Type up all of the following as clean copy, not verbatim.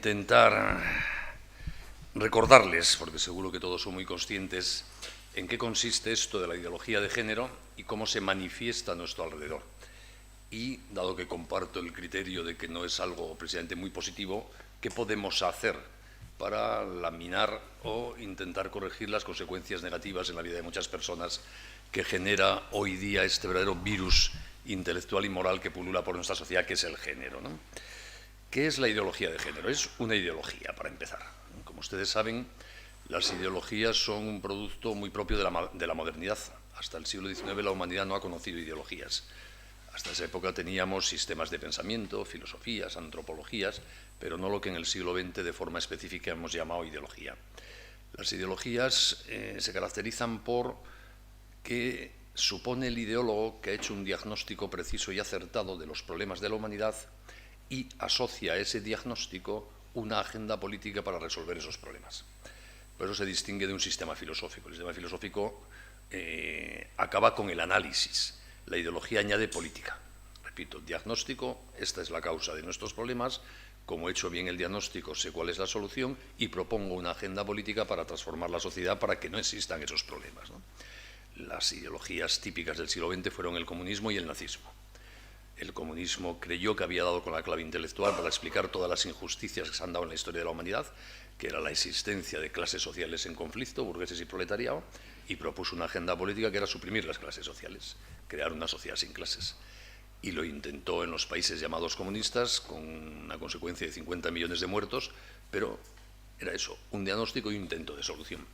intentar recordarles, porque seguro que todos son muy conscientes, en qué consiste esto de la ideología de género y cómo se manifiesta a nuestro alrededor. Y, dado que comparto el criterio de que no es algo precisamente muy positivo, ¿qué podemos hacer para laminar o intentar corregir las consecuencias negativas en la vida de muchas personas que genera hoy día este verdadero virus intelectual y moral que pulula por nuestra sociedad, que es el género, ¿no? ¿Qué es la ideología de género? Es una ideología, para empezar. Como ustedes saben, las ideologías son un producto muy propio de la modernidad. Hasta el siglo XIX la humanidad no ha conocido ideologías. Hasta esa época teníamos sistemas de pensamiento, filosofías, antropologías, pero no lo que en el siglo XX de forma específica hemos llamado ideología. Las ideologías se caracterizan por que supone el ideólogo que ha hecho un diagnóstico preciso y acertado de los problemas de la humanidad y asocia a ese diagnóstico una agenda política para resolver esos problemas. Por eso se distingue de un sistema filosófico. El sistema filosófico acaba con el análisis. La ideología añade política. Repito, diagnóstico, esta es la causa de nuestros problemas, como he hecho bien el diagnóstico, sé cuál es la solución y propongo una agenda política para transformar la sociedad para que no existan esos problemas, ¿no? Las ideologías típicas del siglo XX fueron el comunismo y el nazismo. El comunismo creyó que había dado con la clave intelectual para explicar todas las injusticias que se han dado en la historia de la humanidad, que era la existencia de clases sociales en conflicto, burgueses y proletariado, y propuso una agenda política que era suprimir las clases sociales, crear una sociedad sin clases. Y lo intentó en los países llamados comunistas, con una consecuencia de 50 millones de muertos, pero era eso, un diagnóstico y un intento de solución.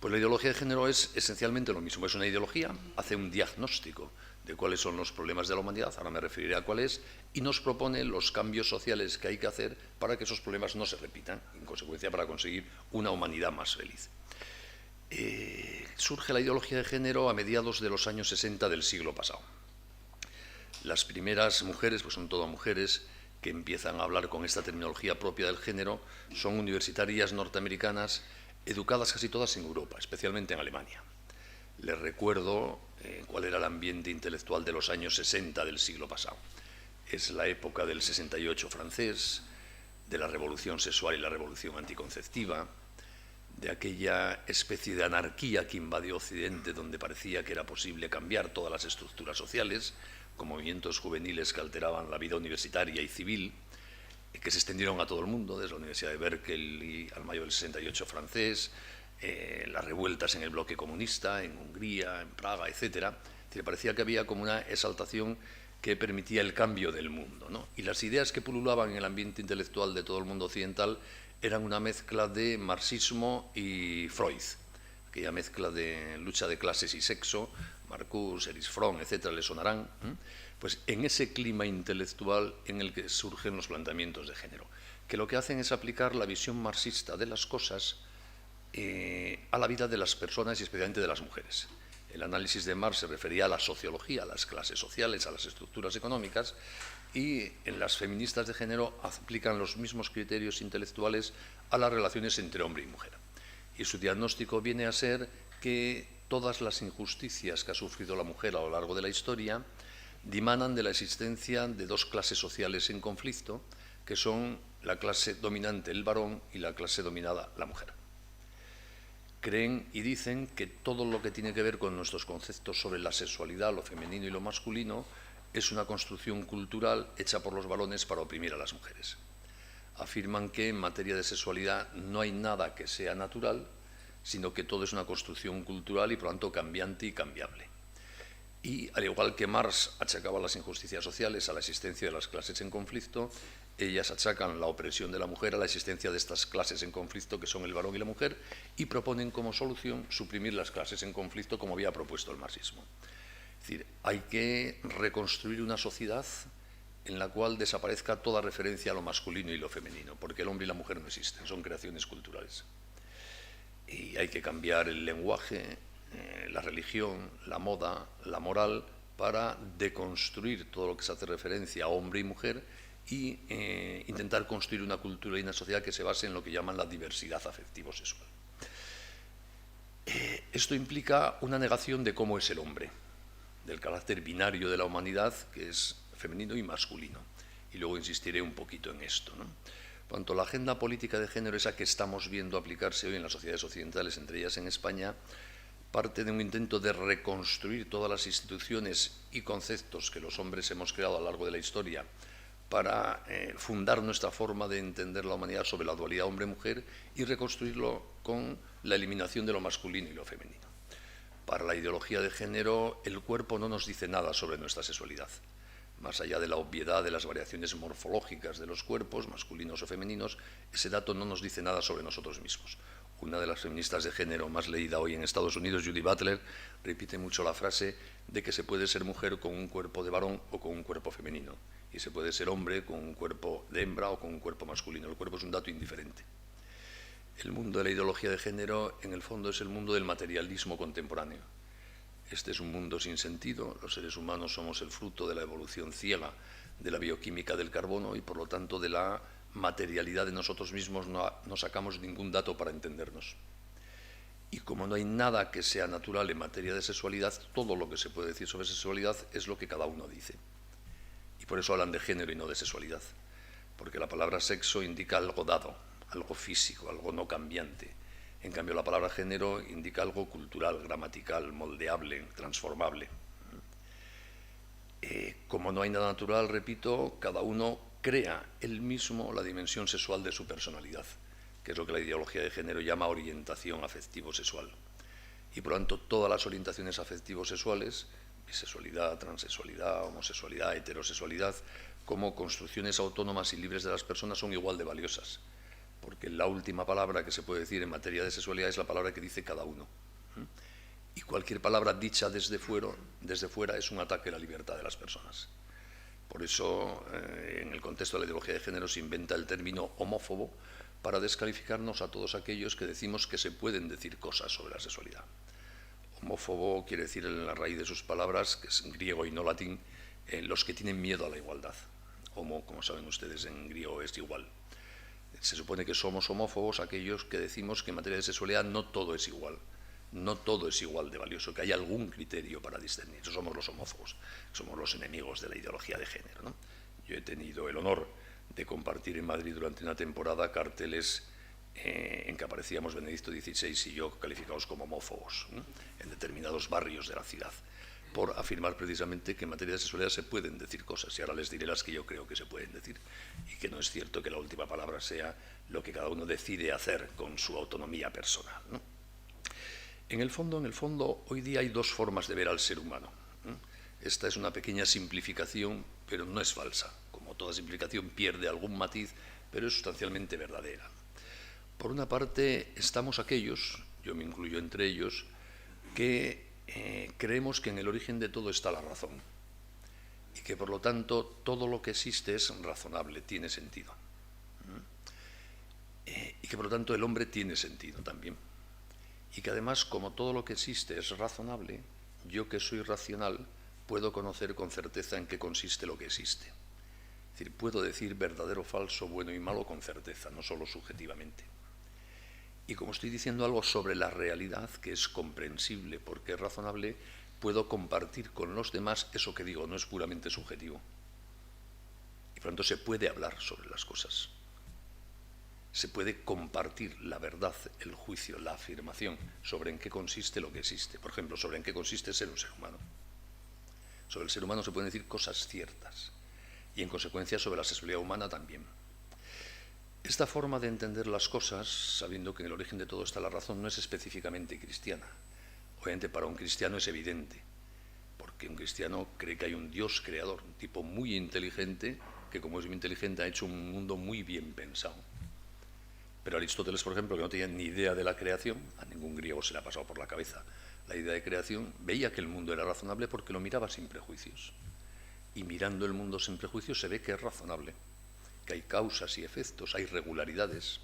Pues la ideología de género es esencialmente lo mismo, es una ideología, hace un diagnóstico de cuáles son los problemas de la humanidad, ahora me referiré a cuáles, y nos propone los cambios sociales que hay que hacer para que esos problemas no se repitan, en consecuencia para conseguir una humanidad más feliz. Surge la ideología de género a mediados de los años 60 del siglo pasado. Las primeras mujeres, pues son todas mujeres, que empiezan a hablar con esta terminología propia del género, son universitarias norteamericanas, educadas casi todas en Europa, especialmente en Alemania. Les recuerdo cuál era el ambiente intelectual de los años 60 del siglo pasado. Es la época del 68 francés, de la revolución sexual y la revolución anticonceptiva, de aquella especie de anarquía que invadió Occidente, donde parecía que era posible cambiar todas las estructuras sociales, con movimientos juveniles que alteraban la vida universitaria y civil, que se extendieron a todo el mundo, desde la Universidad de Berkeley al mayo del 68 francés, las revueltas en el bloque comunista, en Hungría, en Praga, etc. Parecía que había como una exaltación que permitía el cambio del mundo, ¿no? Y las ideas que pululaban en el ambiente intelectual de todo el mundo occidental eran una mezcla de marxismo y Freud, aquella mezcla de lucha de clases y sexo, Marcuse, Erich Fromm, etc., le sonarán, pues en ese clima intelectual en el que surgen los planteamientos de género, que lo que hacen es aplicar la visión marxista de las cosas a la vida de las personas y especialmente de las mujeres. El análisis de Marx se refería a la sociología, a las clases sociales, a las estructuras económicas, y en las feministas de género aplican los mismos criterios intelectuales a las relaciones entre hombre y mujer. Y su diagnóstico viene a ser que todas las injusticias que ha sufrido la mujer a lo largo de la historia dimanan de la existencia de dos clases sociales en conflicto, que son la clase dominante, el varón, y la clase dominada, la mujer. Creen y dicen que todo lo que tiene que ver con nuestros conceptos sobre la sexualidad, lo femenino y lo masculino, es una construcción cultural hecha por los varones para oprimir a las mujeres. Afirman que en materia de sexualidad no hay nada que sea natural, sino que todo es una construcción cultural y por lo tanto cambiante y cambiable. Y al igual que Marx achacaba las injusticias sociales a la existencia de las clases en conflicto, ellas achacan la opresión de la mujer a la existencia de estas clases en conflicto que son el varón y la mujer y proponen como solución suprimir las clases en conflicto como había propuesto el marxismo. Es decir, hay que reconstruir una sociedad en la cual desaparezca toda referencia a lo masculino y lo femenino, porque el hombre y la mujer no existen, son creaciones culturales. Y hay que cambiar el lenguaje, la religión, la moda, la moral, para deconstruir todo lo que se hace referencia a hombre y mujer y intentar construir una cultura y una sociedad que se base en lo que llaman la diversidad afectivo-sexual. Esto implica una negación de cómo es el hombre, del carácter binario de la humanidad, que es femenino y masculino. Y luego insistiré un poquito en esto, ¿no? Por tanto, la agenda política de género, esa que estamos viendo aplicarse hoy en las sociedades occidentales, entre ellas en España, parte de un intento de reconstruir todas las instituciones y conceptos que los hombres hemos creado a lo largo de la historia para fundar nuestra forma de entender la humanidad sobre la dualidad hombre-mujer y reconstruirlo con la eliminación de lo masculino y lo femenino. Para la ideología de género, el cuerpo no nos dice nada sobre nuestra sexualidad. Más allá de la obviedad de las variaciones morfológicas de los cuerpos, masculinos o femeninos, ese dato no nos dice nada sobre nosotros mismos. Una de las feministas de género más leída hoy en Estados Unidos, Judy Butler, repite mucho la frase de que se puede ser mujer con un cuerpo de varón o con un cuerpo femenino, y se puede ser hombre con un cuerpo de hembra o con un cuerpo masculino. El cuerpo es un dato indiferente. El mundo de la ideología de género, en el fondo, es el mundo del materialismo contemporáneo. Este es un mundo sin sentido. Los seres humanos somos el fruto de la evolución ciega de la bioquímica del carbono y, por lo tanto, de la materialidad de nosotros mismos no sacamos ningún dato para entendernos. Y como no hay nada que sea natural en materia de sexualidad, todo lo que se puede decir sobre sexualidad es lo que cada uno dice. Y por eso hablan de género y no de sexualidad, porque la palabra sexo indica algo dado, algo físico, algo no cambiante. En cambio, la palabra género indica algo cultural, gramatical, moldeable, transformable. Como no hay nada natural, repito, cada uno crea él mismo la dimensión sexual de su personalidad, que es lo que la ideología de género llama orientación afectivo-sexual. Y por lo tanto, todas las orientaciones afectivo-sexuales, bisexualidad, transexualidad, homosexualidad, heterosexualidad, como construcciones autónomas y libres de las personas, son igual de valiosas, porque la última palabra que se puede decir en materia de sexualidad es la palabra que dice cada uno. Y cualquier palabra dicha desde fuera es un ataque a la libertad de las personas. Por eso, en el contexto de la ideología de género se inventa el término homófobo para descalificarnos a todos aquellos que decimos que se pueden decir cosas sobre la sexualidad. Homófobo quiere decir en la raíz de sus palabras, que es en griego y no latín, los que tienen miedo a la igualdad. Homo, como saben ustedes, en griego es igual. Se supone que somos homófobos aquellos que decimos que en materia de sexualidad no todo es igual. No todo es igual de valioso, que hay algún criterio para discernir. Eso somos los homófobos, somos los enemigos de la ideología de género, ¿no? Yo he tenido el honor de compartir en Madrid durante una temporada carteles en que aparecíamos Benedicto XVI y yo calificados como homófobos, ¿no?, en determinados barrios de la ciudad, por afirmar precisamente que en materia de sexualidad se pueden decir cosas, y ahora les diré las que yo creo que se pueden decir, y que no es cierto que la última palabra sea lo que cada uno decide hacer con su autonomía personal, ¿no? En el fondo, hoy día hay dos formas de ver al ser humano. Esta es una pequeña simplificación, pero no es falsa. Como toda simplificación pierde algún matiz, pero es sustancialmente verdadera. Por una parte, estamos aquellos, yo me incluyo entre ellos, que creemos que en el origen de todo está la razón y que, por lo tanto, todo lo que existe es razonable, tiene sentido. Y que, por lo tanto, el hombre tiene sentido también. Y que además, como todo lo que existe es razonable, yo que soy racional puedo conocer con certeza en qué consiste lo que existe. Es decir, puedo decir verdadero, falso, bueno y malo con certeza, no solo subjetivamente. Y como estoy diciendo algo sobre la realidad, que es comprensible porque es razonable, puedo compartir con los demás eso que digo, no es puramente subjetivo. Y por lo tanto se puede hablar sobre las cosas. Se puede compartir la verdad, el juicio, la afirmación sobre en qué consiste lo que existe. Por ejemplo, sobre en qué consiste ser un ser humano. Sobre el ser humano se pueden decir cosas ciertas y, en consecuencia, sobre la sexualidad humana también. Esta forma de entender las cosas, sabiendo que en el origen de todo está la razón, no es específicamente cristiana. Obviamente para un cristiano es evidente, porque un cristiano cree que hay un Dios creador, un tipo muy inteligente, que como es muy inteligente ha hecho un mundo muy bien pensado. Pero Aristóteles, por ejemplo, que no tenía ni idea de la creación, a ningún griego se le ha pasado por la cabeza la idea de creación, veía que el mundo era razonable porque lo miraba sin prejuicios. Y mirando el mundo sin prejuicios se ve que es razonable, que hay causas y efectos, hay regularidades,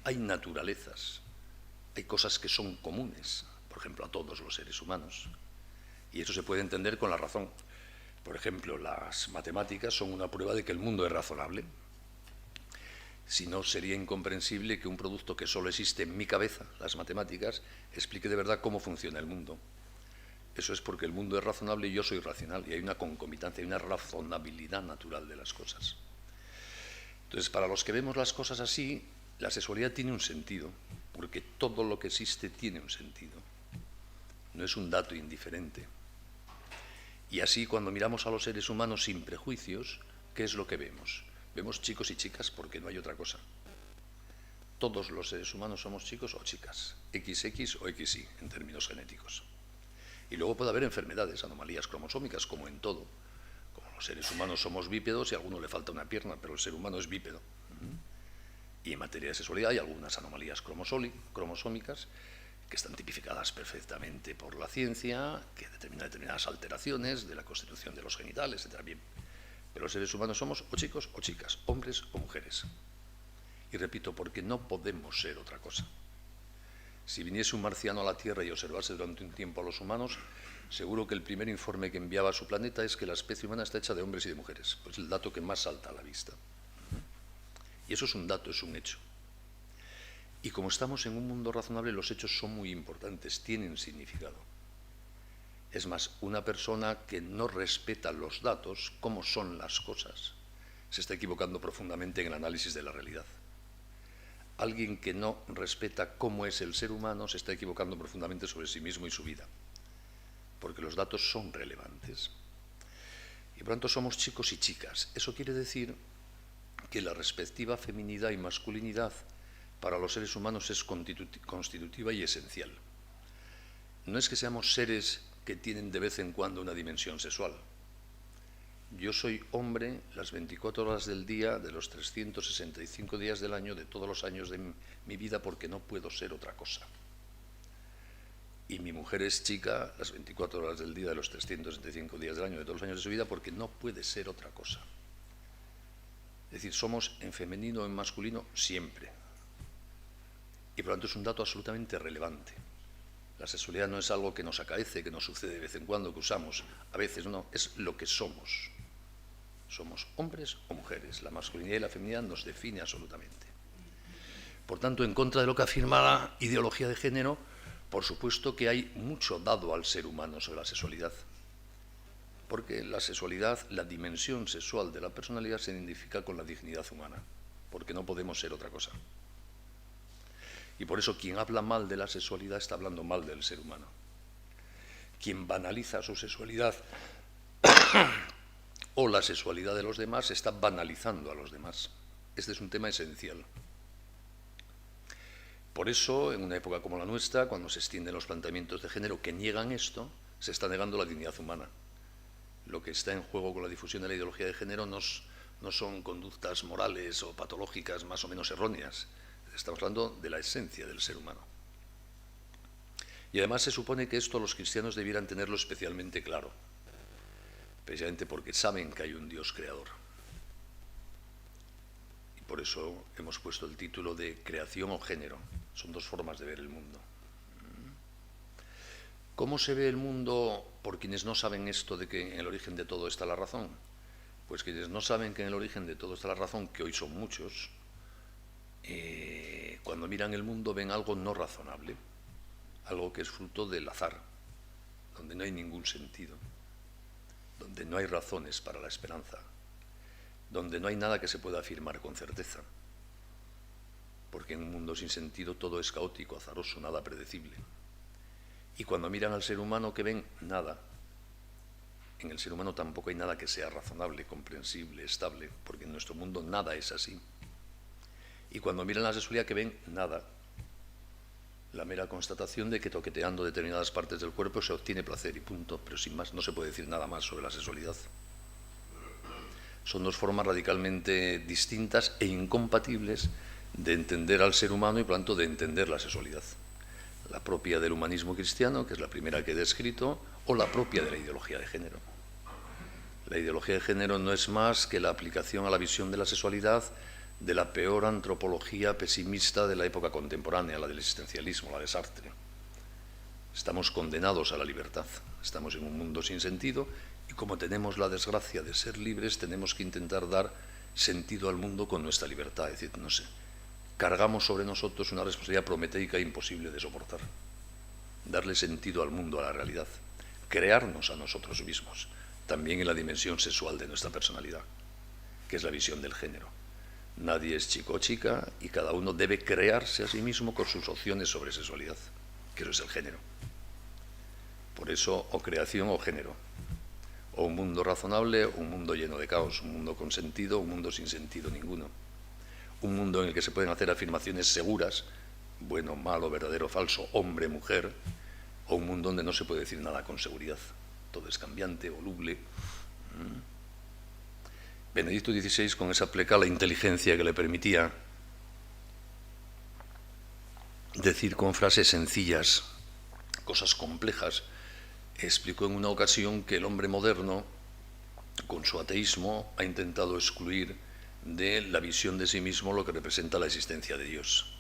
hay naturalezas, hay cosas que son comunes, por ejemplo, a todos los seres humanos. Y eso se puede entender con la razón. Por ejemplo, las matemáticas son una prueba de que el mundo es razonable. Si no, sería incomprensible que un producto que solo existe en mi cabeza, las matemáticas, explique de verdad cómo funciona el mundo. Eso es porque el mundo es razonable y yo soy racional, y hay una concomitancia, hay una razonabilidad natural de las cosas. Entonces, para los que vemos las cosas así, la sexualidad tiene un sentido, porque todo lo que existe tiene un sentido. No es un dato indiferente. Y así, cuando miramos a los seres humanos sin prejuicios, ¿qué es lo que vemos? Vemos chicos y chicas, porque no hay otra cosa. Todos los seres humanos somos chicos o chicas, XX o XY, en términos genéticos. Y luego puede haber enfermedades, anomalías cromosómicas, como en todo. Como los seres humanos somos bípedos y a alguno le falta una pierna, pero el ser humano es bípedo. Y en materia de sexualidad hay algunas anomalías cromosómicas que están tipificadas perfectamente por la ciencia, que determinan determinadas alteraciones de la constitución de los genitales, etc. Bien. Pero los seres humanos somos o chicos o chicas, hombres o mujeres. Y repito, porque no podemos ser otra cosa. Si viniese un marciano a la Tierra y observase durante un tiempo a los humanos, seguro que el primer informe que enviaba a su planeta es que la especie humana está hecha de hombres y de mujeres. Pues el dato que más salta a la vista. Y eso es un dato, es un hecho. Y como estamos en un mundo razonable, los hechos son muy importantes, tienen significado. Es más, una persona que no respeta los datos, cómo son las cosas, se está equivocando profundamente en el análisis de la realidad. Alguien que no respeta cómo es el ser humano se está equivocando profundamente sobre sí mismo y su vida, porque los datos son relevantes. Y por lo tanto somos chicos y chicas. Eso quiere decir que la respectiva feminidad y masculinidad para los seres humanos es constitutiva y esencial. No es que seamos seres que tienen de vez en cuando una dimensión sexual. Yo soy hombre las 24 horas del día, de los 365 días del año, de todos los años de mi vida, porque no puedo ser otra cosa. Y mi mujer es chica las 24 horas del día, de los 365 días del año, de todos los años de su vida, porque no puede ser otra cosa. Es decir, somos en femenino o en masculino siempre. Y por lo tanto es un dato absolutamente relevante. La sexualidad no es algo que nos acaece, que nos sucede de vez en cuando, que usamos. A veces no, es lo que somos. Somos hombres o mujeres. La masculinidad y la feminidad nos define absolutamente. Por tanto, en contra de lo que afirma la ideología de género, por supuesto que hay mucho dado al ser humano sobre la sexualidad. Porque la sexualidad, la dimensión sexual de la personalidad se identifica con la dignidad humana, porque no podemos ser otra cosa. Y por eso quien habla mal de la sexualidad está hablando mal del ser humano. Quien banaliza su sexualidad o la sexualidad de los demás está banalizando a los demás. Este es un tema esencial. Por eso, en una época como la nuestra, cuando se extienden los planteamientos de género que niegan esto, se está negando la dignidad humana. Lo que está en juego con la difusión de la ideología de género no son conductas morales o patológicas más o menos erróneas. Estamos hablando de la esencia del ser humano. Y además se supone que esto los cristianos debieran tenerlo especialmente claro, precisamente porque saben que hay un Dios creador. Y por eso hemos puesto el título de creación o género. Son dos formas de ver el mundo. ¿Cómo se ve el mundo por quienes no saben esto de que en el origen de todo está la razón? Pues quienes no saben que en el origen de todo está la razón, que hoy son muchos, cuando miran el mundo ven algo no razonable, algo que es fruto del azar, donde no hay ningún sentido, donde no hay razones para la esperanza, donde no hay nada que se pueda afirmar con certeza, porque en un mundo sin sentido todo es caótico, azaroso, nada predecible. Y cuando miran al ser humano, ¿qué ven? Nada. En el ser humano tampoco hay nada que sea razonable, comprensible, estable, porque en nuestro mundo nada es así. Y cuando miran la sexualidad, ¿qué ven? Nada. La mera constatación de que toqueteando determinadas partes del cuerpo se obtiene placer y punto, pero sin más, no se puede decir nada más sobre la sexualidad. Son dos formas radicalmente distintas e incompatibles de entender al ser humano y por lo tanto de entender la sexualidad. La propia del humanismo cristiano, que es la primera que he descrito, o la propia de la ideología de género. La ideología de género no es más que la aplicación a la visión de la sexualidad de la peor antropología pesimista de la época contemporánea, la del existencialismo, la de Sartre. Estamos condenados a la libertad, estamos en un mundo sin sentido y como tenemos la desgracia de ser libres, tenemos que intentar dar sentido al mundo con nuestra libertad, es decir, no sé, cargamos sobre nosotros una responsabilidad prometeica imposible de soportar, darle sentido al mundo, a la realidad, crearnos a nosotros mismos, también en la dimensión sexual de nuestra personalidad, que es la visión del género. Nadie es chico o chica y cada uno debe crearse a sí mismo con sus opciones sobre sexualidad, que eso es el género. Por eso, o creación o género. O un mundo razonable, o un mundo lleno de caos, un mundo con sentido, un mundo sin sentido ninguno. Un mundo en el que se pueden hacer afirmaciones seguras, bueno, malo, verdadero, falso, hombre, mujer, o un mundo donde no se puede decir nada con seguridad. Todo es cambiante, voluble. Benedicto XVI, con esa plecala inteligencia que le permitía decir con frases sencillas cosas complejas, explicó en una ocasión que el hombre moderno, con su ateísmo, ha intentado excluir de la visión de sí mismo lo que representa la existencia de Dios.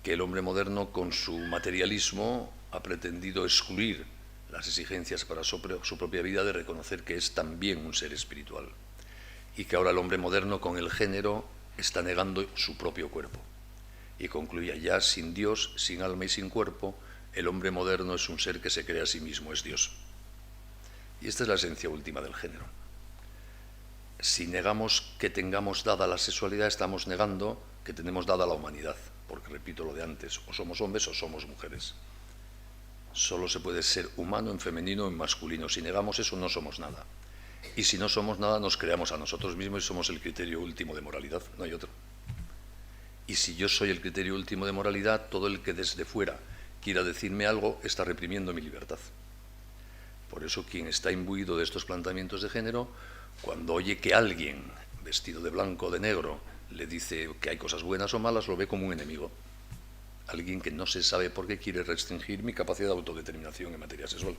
Que el hombre moderno, con su materialismo, ha pretendido excluir las exigencias para su propia vida de reconocer que es también un ser espiritual. Y que ahora el hombre moderno, con el género, está negando su propio cuerpo. Y concluía: ya sin Dios, sin alma y sin cuerpo, el hombre moderno es un ser que se cree a sí mismo, es Dios. Y esta es la esencia última del género. Si negamos que tengamos dada la sexualidad, estamos negando que tenemos dada la humanidad, porque repito lo de antes, o somos hombres o somos mujeres. Solo se puede ser humano en femenino o en masculino. Si negamos eso, no somos nada. Y si no somos nada, nos creamos a nosotros mismos y somos el criterio último de moralidad, no hay otro. Y si yo soy el criterio último de moralidad, todo el que desde fuera quiera decirme algo está reprimiendo mi libertad. Por eso quien está imbuido de estos planteamientos de género, cuando oye que alguien vestido de blanco o de negro le dice que hay cosas buenas o malas, lo ve como un enemigo. Alguien que no se sabe por qué quiere restringir mi capacidad de autodeterminación en materia sexual.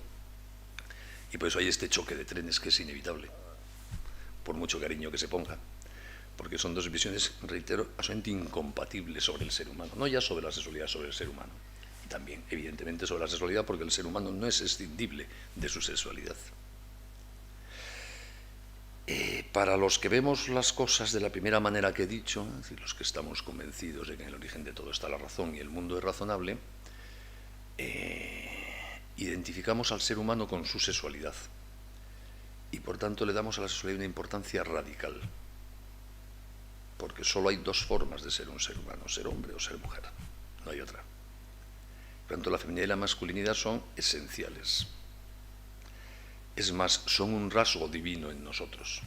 Y por eso hay este choque de trenes que es inevitable, por mucho cariño que se ponga, porque son dos visiones, reitero, absolutamente incompatibles sobre el ser humano, no ya sobre la sexualidad, sobre el ser humano. Y también, evidentemente, sobre la sexualidad, porque el ser humano no es escindible de su sexualidad. Para los que vemos las cosas de la primera manera que he dicho, es decir, los que estamos convencidos de que en el origen de todo está la razón y el mundo es razonable, identificamos al ser humano con su sexualidad y por tanto le damos a la sexualidad una importancia radical, porque solo hay dos formas de ser un ser humano: ser hombre o ser mujer, no hay otra. Por tanto, la feminidad y la masculinidad son esenciales. Es más, son un rasgo divino en nosotros.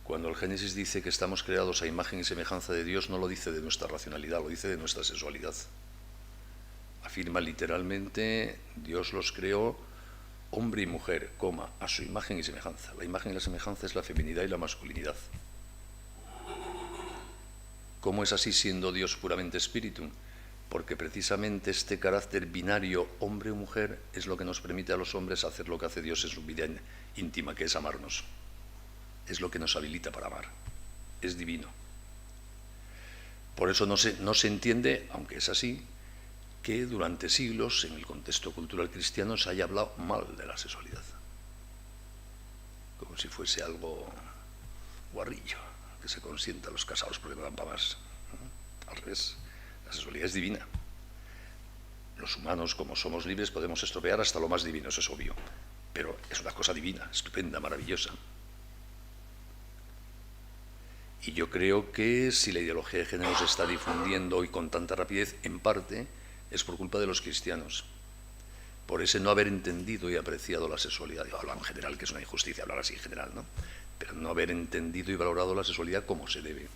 Cuando el Génesis dice que estamos creados a imagen y semejanza de Dios, no lo dice de nuestra racionalidad, lo dice de nuestra sexualidad. Afirma literalmente: Dios los creó hombre y mujer, a su imagen y semejanza. La imagen y la semejanza es la feminidad y la masculinidad. ¿Cómo es así siendo Dios puramente espíritu? Porque precisamente este carácter binario hombre o mujer es lo que nos permite a los hombres hacer lo que hace Dios en su vida íntima, que es amarnos. Es lo que nos habilita para amar. Es divino. Por eso no se entiende, aunque es así, que durante siglos, en el contexto cultural cristiano, se haya hablado mal de la sexualidad. Como si fuese algo guarrillo, que se consienta a los casados porque no dan para más. Al revés, la sexualidad es divina. Los humanos, como somos libres, podemos estropear hasta lo más divino, eso es obvio. Pero es una cosa divina, estupenda, maravillosa. Y yo creo que si la ideología de género se está difundiendo hoy con tanta rapidez, en parte es por culpa de los cristianos, por ese no haber entendido y apreciado la sexualidad. Yo hablo en general, que es una injusticia hablar así en general, ¿no? Pero no haber entendido y valorado la sexualidad como se debe.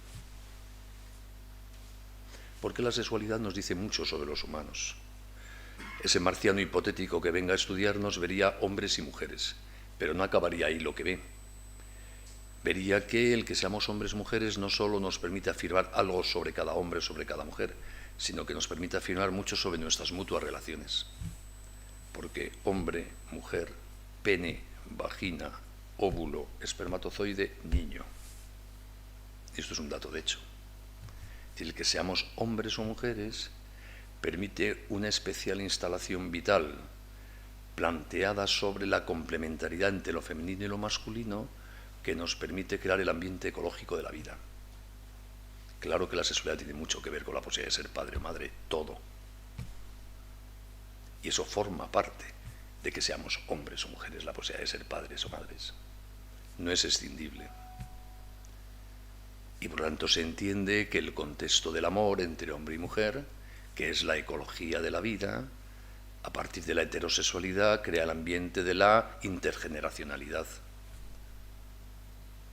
Porque la sexualidad nos dice mucho sobre los humanos. Ese marciano hipotético que venga a estudiarnos vería hombres y mujeres, pero no acabaría ahí lo que ve. Vería que el que seamos hombres y mujeres no solo nos permite afirmar algo sobre cada hombre o sobre cada mujer, sino que nos permite afirmar mucho sobre nuestras mutuas relaciones. Porque hombre, mujer, pene, vagina, óvulo, espermatozoide, niño. Y esto es un dato de hecho. El que seamos hombres o mujeres permite una especial instalación vital planteada sobre la complementariedad entre lo femenino y lo masculino, que nos permite crear el ambiente ecológico de la vida. Claro que la sexualidad tiene mucho que ver con la posibilidad de ser padre o madre, todo. Y eso forma parte de que seamos hombres o mujeres, la posibilidad de ser padres o madres. No es escindible. Y por lo tanto se entiende que el contexto del amor entre hombre y mujer, que es la ecología de la vida, a partir de la heterosexualidad crea el ambiente de la intergeneracionalidad.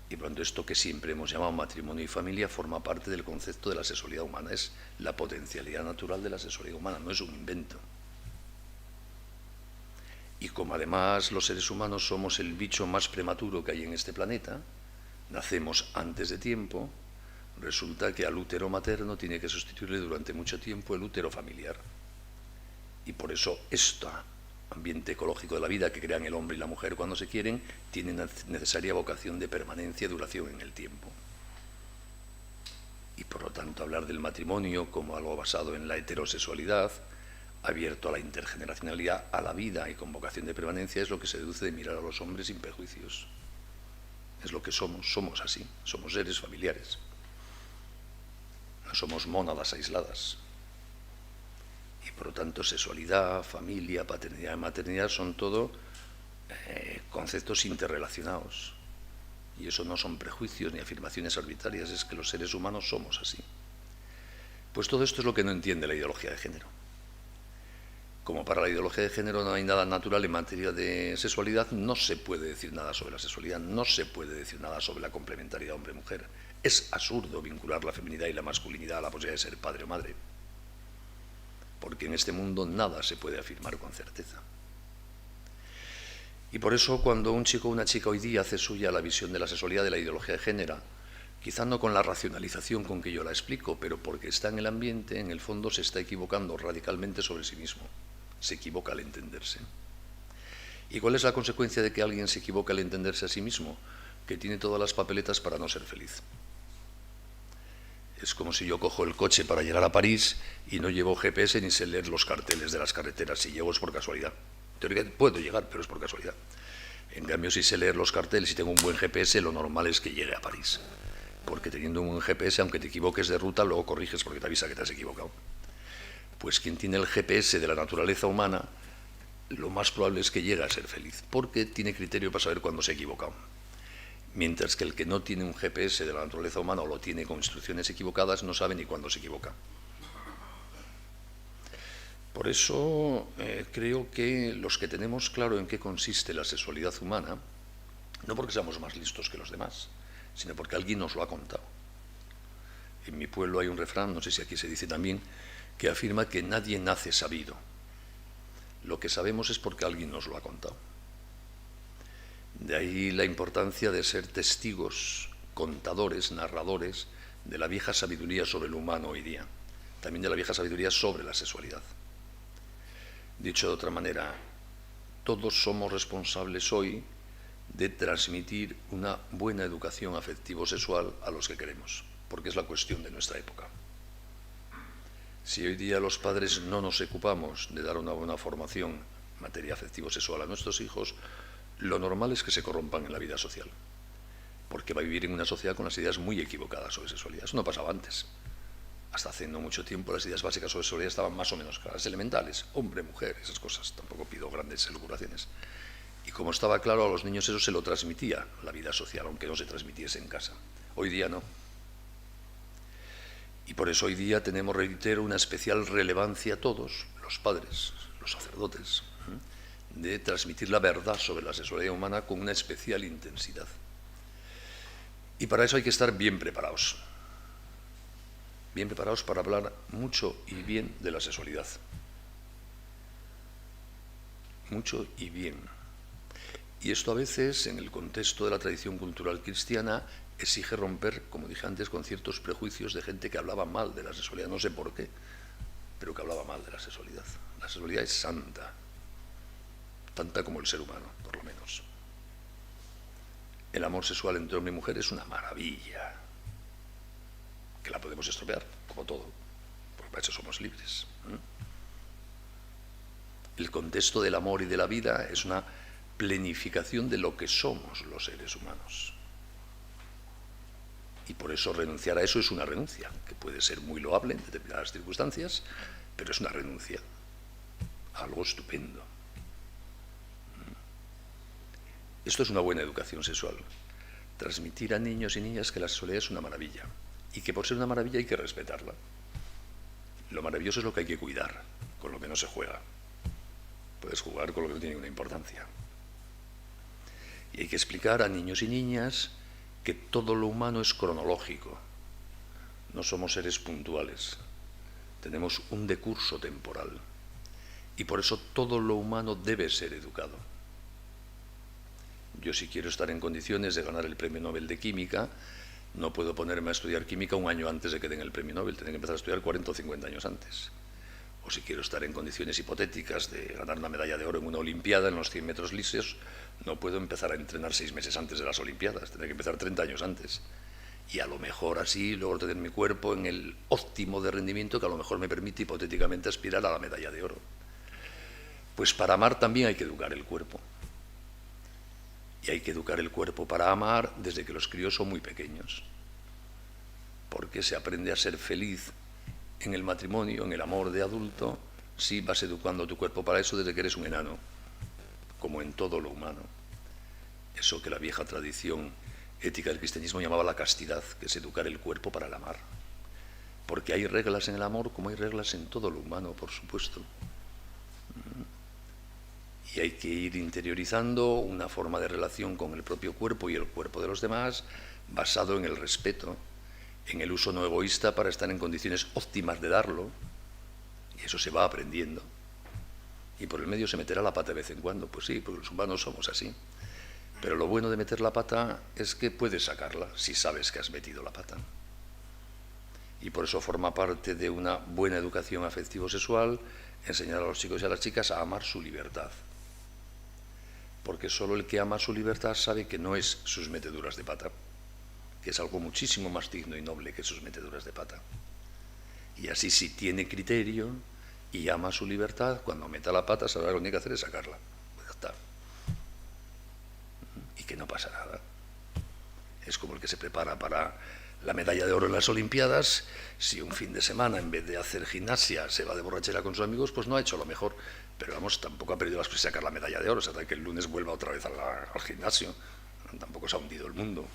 Y por lo tanto esto que siempre hemos llamado matrimonio y familia forma parte del concepto de la sexualidad humana, es la potencialidad natural de la sexualidad humana, no es un invento. Y como además los seres humanos somos el bicho más prematuro que hay en este planeta, nacemos antes de tiempo, resulta que al útero materno tiene que sustituirle durante mucho tiempo el útero familiar. Y por eso este ambiente ecológico de la vida que crean el hombre y la mujer cuando se quieren tiene necesaria vocación de permanencia y duración en el tiempo. Y por lo tanto hablar del matrimonio como algo basado en la heterosexualidad, abierto a la intergeneracionalidad, a la vida y con vocación de permanencia, es lo que se deduce de mirar a los hombres sin prejuicios. Es lo que somos así, somos seres familiares. No somos mónadas aisladas. Y por lo tanto sexualidad, familia, paternidad y maternidad son todo conceptos interrelacionados. Y eso no son prejuicios ni afirmaciones arbitrarias, es que los seres humanos somos así. Pues todo esto es lo que no entiende la ideología de género. Como para la ideología de género no hay nada natural en materia de sexualidad, no se puede decir nada sobre la sexualidad, no se puede decir nada sobre la complementariedad hombre-mujer. Es absurdo vincular la feminidad y la masculinidad a la posibilidad de ser padre o madre, porque en este mundo nada se puede afirmar con certeza. Y por eso cuando un chico o una chica hoy día hace suya la visión de la sexualidad de la ideología de género, quizá no con la racionalización con que yo la explico, pero porque está en el ambiente, en el fondo se está equivocando radicalmente sobre sí mismo. Se equivoca al entenderse. ¿Y cuál es la consecuencia de que alguien se equivoque al entenderse a sí mismo? Que tiene todas las papeletas para no ser feliz. Es como si yo cojo el coche para llegar a París y no llevo GPS ni sé leer los carteles de las carreteras. Si llego es por casualidad. Teóricamente puedo llegar, pero es por casualidad. En cambio, si sé leer los carteles y tengo un buen GPS, lo normal es que llegue a París. Porque teniendo un buen GPS, aunque te equivoques de ruta, luego corriges porque te avisa que te has equivocado. Pues quien tiene el GPS de la naturaleza humana, lo más probable es que llegue a ser feliz, porque tiene criterio para saber cuándo se ha equivocado. Mientras que el que no tiene un GPS de la naturaleza humana o lo tiene con instrucciones equivocadas, no sabe ni cuándo se equivoca. Por eso creo que los que tenemos claro en qué consiste la sexualidad humana, no porque seamos más listos que los demás, sino porque alguien nos lo ha contado. En mi pueblo hay un refrán, no sé si aquí se dice también, que afirma que nadie nace sabido. Lo que sabemos es porque alguien nos lo ha contado. De ahí la importancia de ser testigos, contadores, narradores de la vieja sabiduría sobre el humano hoy día, también de la vieja sabiduría sobre la sexualidad. Dicho de otra manera, todos somos responsables hoy de transmitir una buena educación afectivo-sexual a los que queremos, porque es la cuestión de nuestra época. Si hoy día los padres no nos ocupamos de dar una buena formación en materia afectivo-sexual a nuestros hijos, lo normal es que se corrompan en la vida social, porque va a vivir en una sociedad con las ideas muy equivocadas sobre sexualidad. Eso no pasaba antes. Hasta hace no mucho tiempo las ideas básicas sobre sexualidad estaban más o menos claras, elementales, hombre, mujer, esas cosas. Tampoco pido grandes elucubraciones. Y como estaba claro, a los niños eso se lo transmitía la vida social, aunque no se transmitiese en casa. Hoy día no. Y por eso hoy día tenemos, reitero, una especial relevancia todos, los padres, los sacerdotes, de transmitir la verdad sobre la sexualidad humana con una especial intensidad. Y para eso hay que estar bien preparados para hablar mucho y bien de la sexualidad. Mucho y bien. Y esto a veces, en el contexto de la tradición cultural cristiana, exige romper, como dije antes, con ciertos prejuicios de gente que hablaba mal de la sexualidad, no sé por qué, pero que hablaba mal de la sexualidad. La sexualidad es santa, tanta como el ser humano, por lo menos. El amor sexual entre hombre y mujer es una maravilla, que la podemos estropear, como todo, porque para eso somos libres. El contexto del amor y de la vida es una plenificación de lo que somos los seres humanos. Y por eso renunciar a eso es una renuncia, que puede ser muy loable en determinadas circunstancias, pero es una renuncia a algo estupendo. Esto es una buena educación sexual. transmitir a niños y niñas que la sexualidad es una maravilla y que por ser una maravilla hay que respetarla. Lo maravilloso es lo que hay que cuidar, con lo que no se juega. Puedes jugar con lo que no tiene ninguna importancia. Y hay que explicar a niños y niñas que todo lo humano es cronológico. No somos seres puntuales. Tenemos un decurso temporal. Y por eso todo lo humano debe ser educado. Yo, si quiero estar en condiciones de ganar el Premio Nobel de Química, no puedo ponerme a estudiar química un año antes de que den el Premio Nobel. Tengo que empezar a estudiar 40 o 50 años antes. O si quiero estar en condiciones hipotéticas de ganar una medalla de oro en una olimpiada en los 100 metros lisos, no puedo empezar a entrenar 6 meses antes de las olimpiadas. Tendré que empezar 30 años antes. Y a lo mejor así logro tener mi cuerpo en el óptimo de rendimiento que a lo mejor me permite hipotéticamente aspirar a la medalla de oro. Pues para amar también hay que educar el cuerpo. Y hay que educar el cuerpo para amar desde que los críos son muy pequeños. Porque se aprende a ser feliz en el matrimonio, en el amor de adulto, si vas educando tu cuerpo para eso desde que eres un enano, como en todo lo humano. Eso que la vieja tradición ética del cristianismo llamaba la castidad, que es educar el cuerpo para el amar. Porque hay reglas en el amor como hay reglas en todo lo humano, por supuesto. Y hay que ir interiorizando una forma de relación con el propio cuerpo y el cuerpo de los demás, basado en el respeto, en el uso no egoísta para estar en condiciones óptimas de darlo, y eso se va aprendiendo. Y por el medio se meterá la pata de vez en cuando, pues sí, porque los humanos somos así. Pero lo bueno de meter la pata es que puedes sacarla si sabes que has metido la pata. Y por eso forma parte de una buena educación afectivo-sexual enseñar a los chicos y a las chicas a amar su libertad. Porque solo el que ama su libertad sabe que no es sus meteduras de pata, que es algo muchísimo más digno y noble que sus meteduras de pata. Y así, si tiene criterio y ama su libertad, cuando meta la pata sabrá que lo que tiene que hacer es sacarla. Pues ya está. Y que no pasa nada. Es como el que se prepara para la medalla de oro en las Olimpiadas. Si un fin de semana, en vez de hacer gimnasia, se va de borrachera con sus amigos, pues no ha hecho lo mejor. Pero vamos, tampoco ha perdido las posibilidades de sacar la medalla de oro. O sea, que el lunes vuelva otra vez al gimnasio. Tampoco se ha hundido el mundo.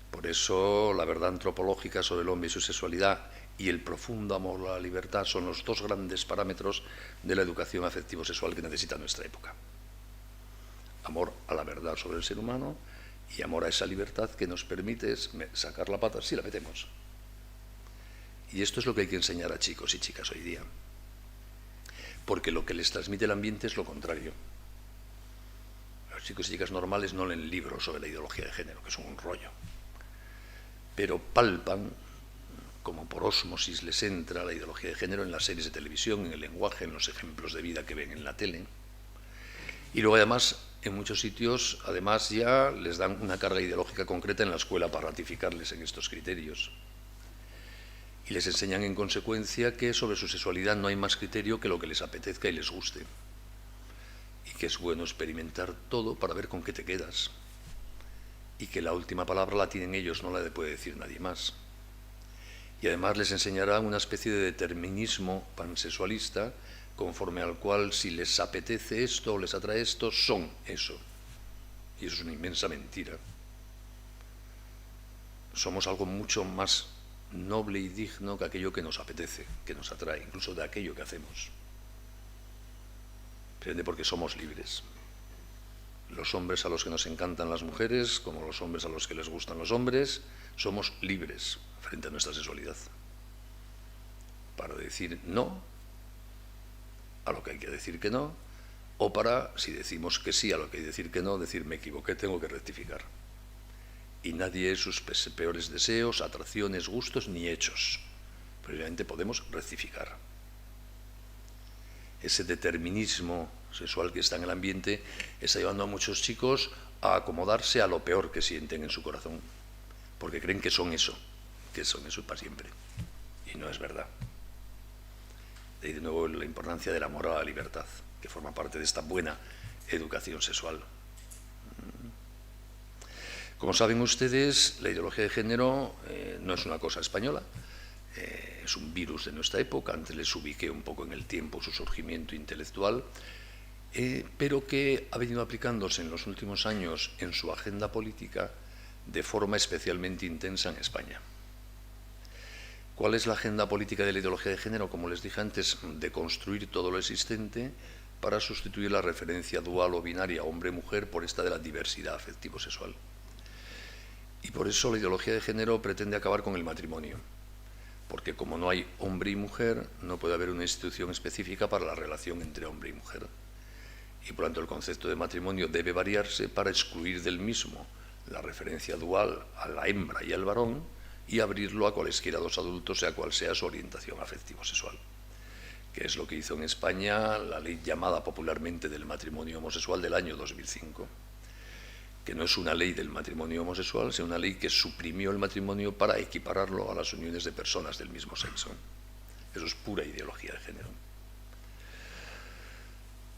Por eso la verdad antropológica sobre el hombre y su sexualidad y el profundo amor a la libertad son los dos grandes parámetros de la educación afectivo-sexual que necesita nuestra época. Amor a la verdad sobre el ser humano y amor a esa libertad que nos permite sacar la pata si la metemos. Y esto es lo que hay que enseñar a chicos y chicas hoy día. Porque lo que les transmite el ambiente es lo contrario. Los chicos y chicas normales no leen libros sobre la ideología de género, que son un rollo. Pero palpan, como por ósmosis les entra la ideología de género en las series de televisión, en el lenguaje, en los ejemplos de vida que ven en la tele. Y luego además, en muchos sitios, además ya les dan una carga ideológica concreta en la escuela para ratificarles en estos criterios. Y les enseñan en consecuencia que sobre su sexualidad no hay más criterio que lo que les apetezca y les guste. Y que es bueno experimentar todo para ver con qué te quedas. Y que la última palabra la tienen ellos, no la puede decir nadie más. Y además les enseñarán una especie de determinismo pansexualista, conforme al cual si les apetece esto o les atrae esto, son eso. Y eso es una inmensa mentira. Somos algo mucho más noble y digno que aquello que nos apetece, que nos atrae, incluso de aquello que hacemos. Porque somos libres. Los hombres a los que nos encantan las mujeres, como los hombres a los que les gustan los hombres, somos libres frente a nuestra sexualidad. Para decir no a lo que hay que decir que no, o para, si decimos que sí a lo que hay que decir que no, decir me equivoqué, tengo que rectificar. Y nadie es sus peores deseos, atracciones, gustos ni hechos. Previamente podemos rectificar. Ese determinismo sexual que está en el ambiente está llevando a muchos chicos a acomodarse a lo peor que sienten en su corazón, porque creen que son eso para siempre. Y no es verdad. De ahí de nuevo la importancia del amor a la libertad, que forma parte de esta buena educación sexual. Como saben ustedes, la ideología de género no es una cosa española, es un virus de nuestra época. Antes les ubiqué un poco en el tiempo su surgimiento intelectual, pero que ha venido aplicándose en los últimos años en su agenda política de forma especialmente intensa en España. ¿Cuál es la agenda política de la ideología de género? Como les dije antes, de construir todo lo existente para sustituir la referencia dual o binaria hombre-mujer por esta de la diversidad afectivo-sexual. Y por eso la ideología de género pretende acabar con el matrimonio, porque como no hay hombre y mujer, no puede haber una institución específica para la relación entre hombre y mujer. Y por lo tanto el concepto de matrimonio debe variarse para excluir del mismo la referencia dual a la hembra y al varón y abrirlo a cualesquiera dos adultos, sea cual sea su orientación afectivo-sexual, que es lo que hizo en España la ley llamada popularmente del matrimonio homosexual del año 2005, que no es una ley del matrimonio homosexual, sino una ley que suprimió el matrimonio para equipararlo a las uniones de personas del mismo sexo. Eso es pura ideología de género.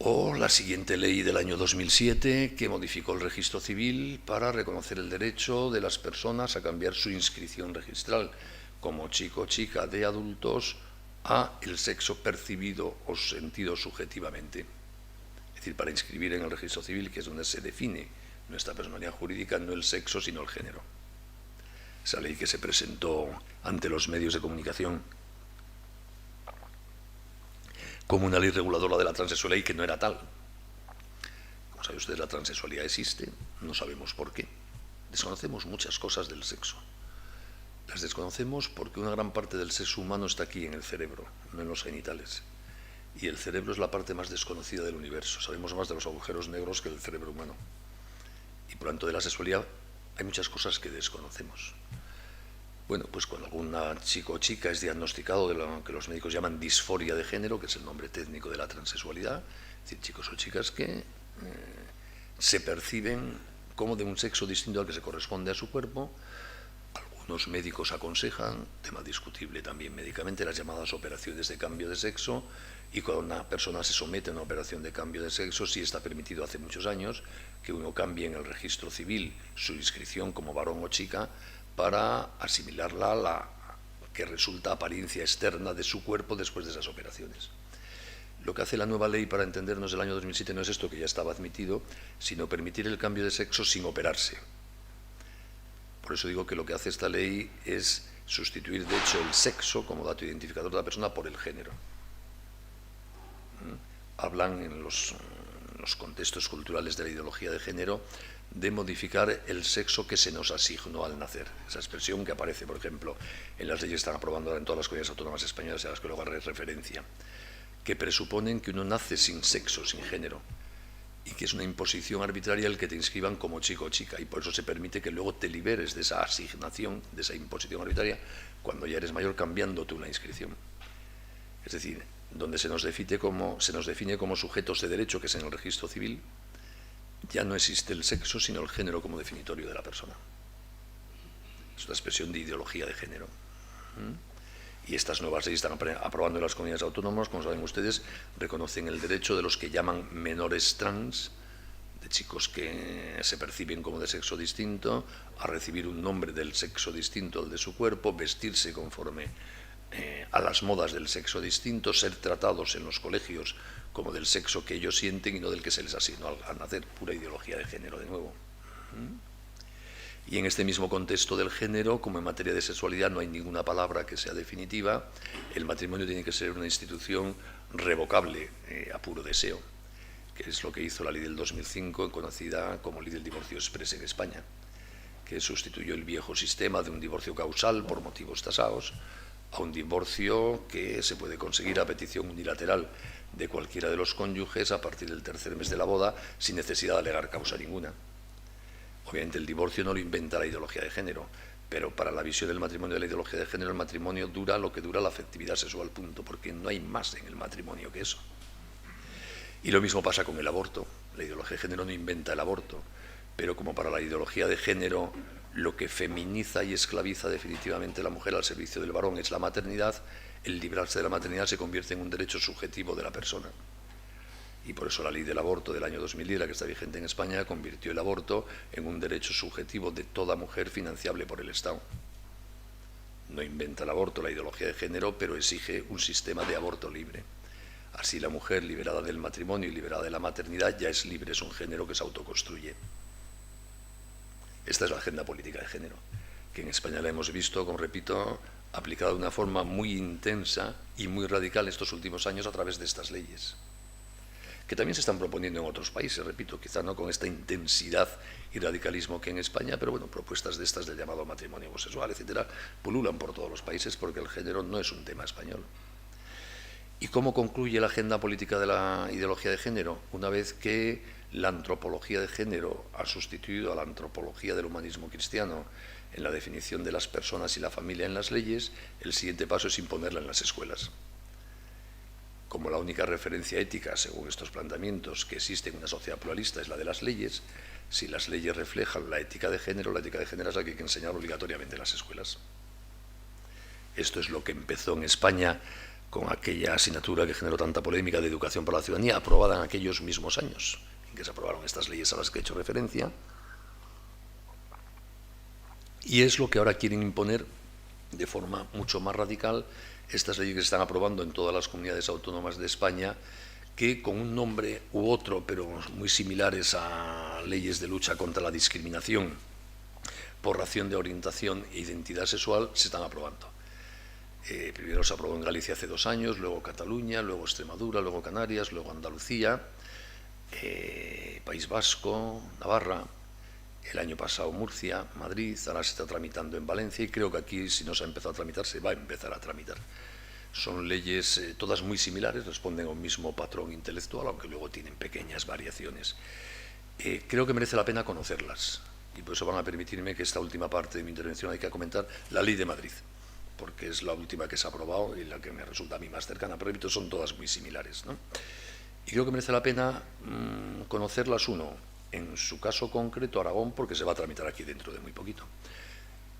O la siguiente ley del año 2007, que modificó el registro civil para reconocer el derecho de las personas a cambiar su inscripción registral como chico o chica de adultos a el sexo percibido o sentido subjetivamente. Es decir, para inscribir en el registro civil, que es donde se define nuestra personalidad jurídica, no el sexo, sino el género. Esa ley que se presentó ante los medios de comunicación como una ley reguladora de la transexualidad y que no era tal. Como saben ustedes, la transexualidad existe, no sabemos por qué. Desconocemos muchas cosas del sexo. Las desconocemos porque una gran parte del sexo humano está aquí, en el cerebro, no en los genitales. Y el cerebro es la parte más desconocida del universo. Sabemos más de los agujeros negros que del cerebro humano. Y por lo tanto, de la sexualidad hay muchas cosas que desconocemos. Bueno, pues cuando alguna chico o chica es diagnosticado de lo que los médicos llaman disforia de género, que es el nombre técnico de la transexualidad, es decir, chicos o chicas que se perciben como de un sexo distinto al que se corresponde a su cuerpo, algunos médicos aconsejan, tema discutible también médicamente, las llamadas operaciones de cambio de sexo, y cuando una persona se somete a una operación de cambio de sexo, sí está permitido hace muchos años que uno cambie en el registro civil su inscripción como varón o chica, para asimilarla a la que resulta apariencia externa de su cuerpo después de esas operaciones. Lo que hace la nueva ley, para entendernos, del año 2007 no es esto, que ya estaba admitido, sino permitir el cambio de sexo sin operarse. Por eso digo que lo que hace esta ley es sustituir, de hecho, el sexo como dato identificador de la persona por el género. Hablan en los contextos culturales de la ideología de género de modificar el sexo que se nos asignó al nacer. Esa expresión que aparece, por ejemplo, en las leyes que están aprobando ahora en todas las comunidades autónomas españolas, a las que luego haré referencia, que presuponen que uno nace sin sexo, sin género, y que es una imposición arbitraria el que te inscriban como chico o chica, y por eso se permite que luego te liberes de esa asignación, de esa imposición arbitraria, cuando ya eres mayor, cambiando tú la inscripción. Es decir, donde se nos define como sujetos de derecho, que es en el registro civil, ya no existe el sexo, sino el género como definitorio de la persona. Es una expresión de ideología de género. Y estas nuevas leyes están aprobando en las comunidades autónomas, como saben ustedes, reconocen el derecho de los que llaman menores trans, de chicos que se perciben como de sexo distinto, a recibir un nombre del sexo distinto al de su cuerpo, vestirse conforme a las modas del sexo distinto, ser tratados en los colegios como del sexo que ellos sienten y no del que se les asignó al nacer. Pura ideología de género, de nuevo. Y en este mismo contexto del género, como en materia de sexualidad no hay ninguna palabra que sea definitiva, el matrimonio tiene que ser una institución revocable a puro deseo, que es lo que hizo la ley del 2005, conocida como ley del divorcio exprés en España, que sustituyó el viejo sistema de un divorcio causal por motivos tasados a un divorcio que se puede conseguir a petición unilateral de cualquiera de los cónyuges a partir del tercer mes de la boda, sin necesidad de alegar causa ninguna. Obviamente el divorcio no lo inventa la ideología de género, pero para la visión del matrimonio de la ideología de género, el matrimonio dura lo que dura la afectividad sexual, punto, porque no hay más en el matrimonio que eso. Y lo mismo pasa con el aborto. La ideología de género no inventa el aborto, pero como para la ideología de género lo que feminiza y esclaviza definitivamente a la mujer al servicio del varón es la maternidad, el librarse de la maternidad se convierte en un derecho subjetivo de la persona. Y por eso la ley del aborto del año 2010, la que está vigente en España, convirtió el aborto en un derecho subjetivo de toda mujer financiable por el Estado. No inventa el aborto la ideología de género, pero exige un sistema de aborto libre. Así la mujer liberada del matrimonio y liberada de la maternidad ya es libre, es un género que se autoconstruye. Esta es la agenda política de género, que en España la hemos visto, como repito, aplicada de una forma muy intensa y muy radical estos últimos años a través de estas leyes, que también se están proponiendo en otros países, repito, quizá no con esta intensidad y radicalismo que en España, pero bueno, propuestas de estas del llamado matrimonio homosexual, etcétera, pululan por todos los países porque el género no es un tema español. ¿Y cómo concluye la agenda política de la ideología de género? Una vez que la antropología de género ha sustituido a la antropología del humanismo cristiano en la definición de las personas y la familia en las leyes, el siguiente paso es imponerla en las escuelas. Como la única referencia ética, según estos planteamientos, que existe en una sociedad pluralista es la de las leyes, si las leyes reflejan la ética de género es la que hay que enseñar obligatoriamente en las escuelas. Esto es lo que empezó en España con aquella asignatura que generó tanta polémica de educación para la ciudadanía, aprobada en aquellos mismos años en que se aprobaron estas leyes a las que he hecho referencia, y es lo que ahora quieren imponer de forma mucho más radical estas leyes que se están aprobando en todas las comunidades autónomas de España, que con un nombre u otro, pero muy similares a leyes de lucha contra la discriminación por razón de orientación e identidad sexual, se están aprobando. Primero se aprobó en Galicia hace 2 años, luego Cataluña, luego Extremadura, luego Canarias, luego Andalucía, País Vasco, Navarra, el año pasado Murcia, Madrid, ahora se está tramitando en Valencia y creo que aquí, si no se ha empezado a tramitar, se va a empezar a tramitar. Son leyes todas muy similares, responden a un mismo patrón intelectual, aunque luego tienen pequeñas variaciones. Creo que merece la pena conocerlas y por eso van a permitirme que esta última parte de mi intervención hay que comentar la Ley de Madrid, porque es la última que se ha aprobado y la que me resulta a mí más cercana, pero repito, son todas muy similares, ¿no? Y creo que merece la pena conocerlas, uno, en su caso concreto Aragón, porque se va a tramitar aquí dentro de muy poquito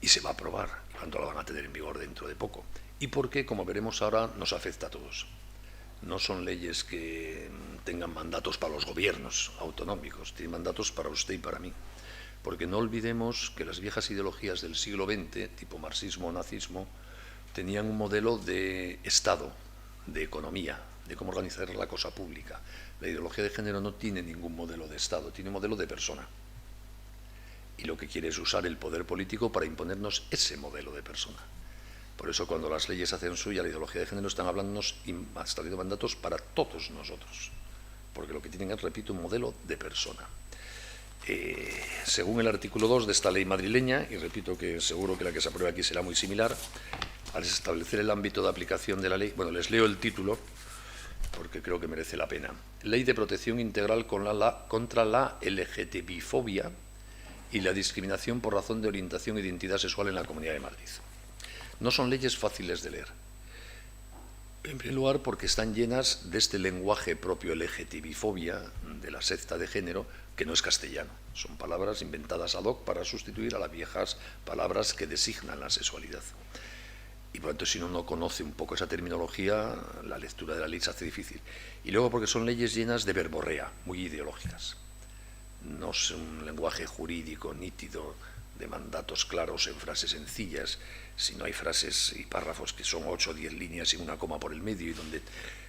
y se va a aprobar, y cuando la van a tener en vigor dentro de poco, y porque, como veremos ahora, nos afecta a todos. No son leyes que tengan mandatos para los gobiernos autonómicos, tienen mandatos para usted y para mí, porque no olvidemos que las viejas ideologías del siglo XX, tipo marxismo o nazismo, tenían un modelo de Estado, de economía, de cómo organizar la cosa pública. La ideología de género no tiene ningún modelo de Estado, tiene un modelo de persona. Y lo que quiere es usar el poder político para imponernos ese modelo de persona. Por eso cuando las leyes hacen suya la ideología de género están hablándonos y estableciendo mandatos para todos nosotros. Porque lo que tienen es, repito, un modelo de persona. Según el artículo 2 de esta ley madrileña, y repito que seguro que la que se apruebe aquí será muy similar, al establecer el ámbito de aplicación de la ley, bueno, les leo el título porque creo que merece la pena. Ley de protección integral contra la LGTBI-fobia y la discriminación por razón de orientación e identidad sexual en la Comunidad de Madrid. No son leyes fáciles de leer. En primer lugar, porque están llenas de este lenguaje propio LGTBI-fobia, de la secta de género, que no es castellano. Son palabras inventadas ad hoc para sustituir a las viejas palabras que designan la sexualidad. Y por lo tanto, si uno no conoce un poco esa terminología, la lectura de la ley se hace difícil. Y luego porque son leyes llenas de verborrea, muy ideológicas. No es un lenguaje jurídico nítido, de mandatos claros en frases sencillas, sino hay frases y párrafos que son 8 o 10 líneas sin una coma por el medio y donde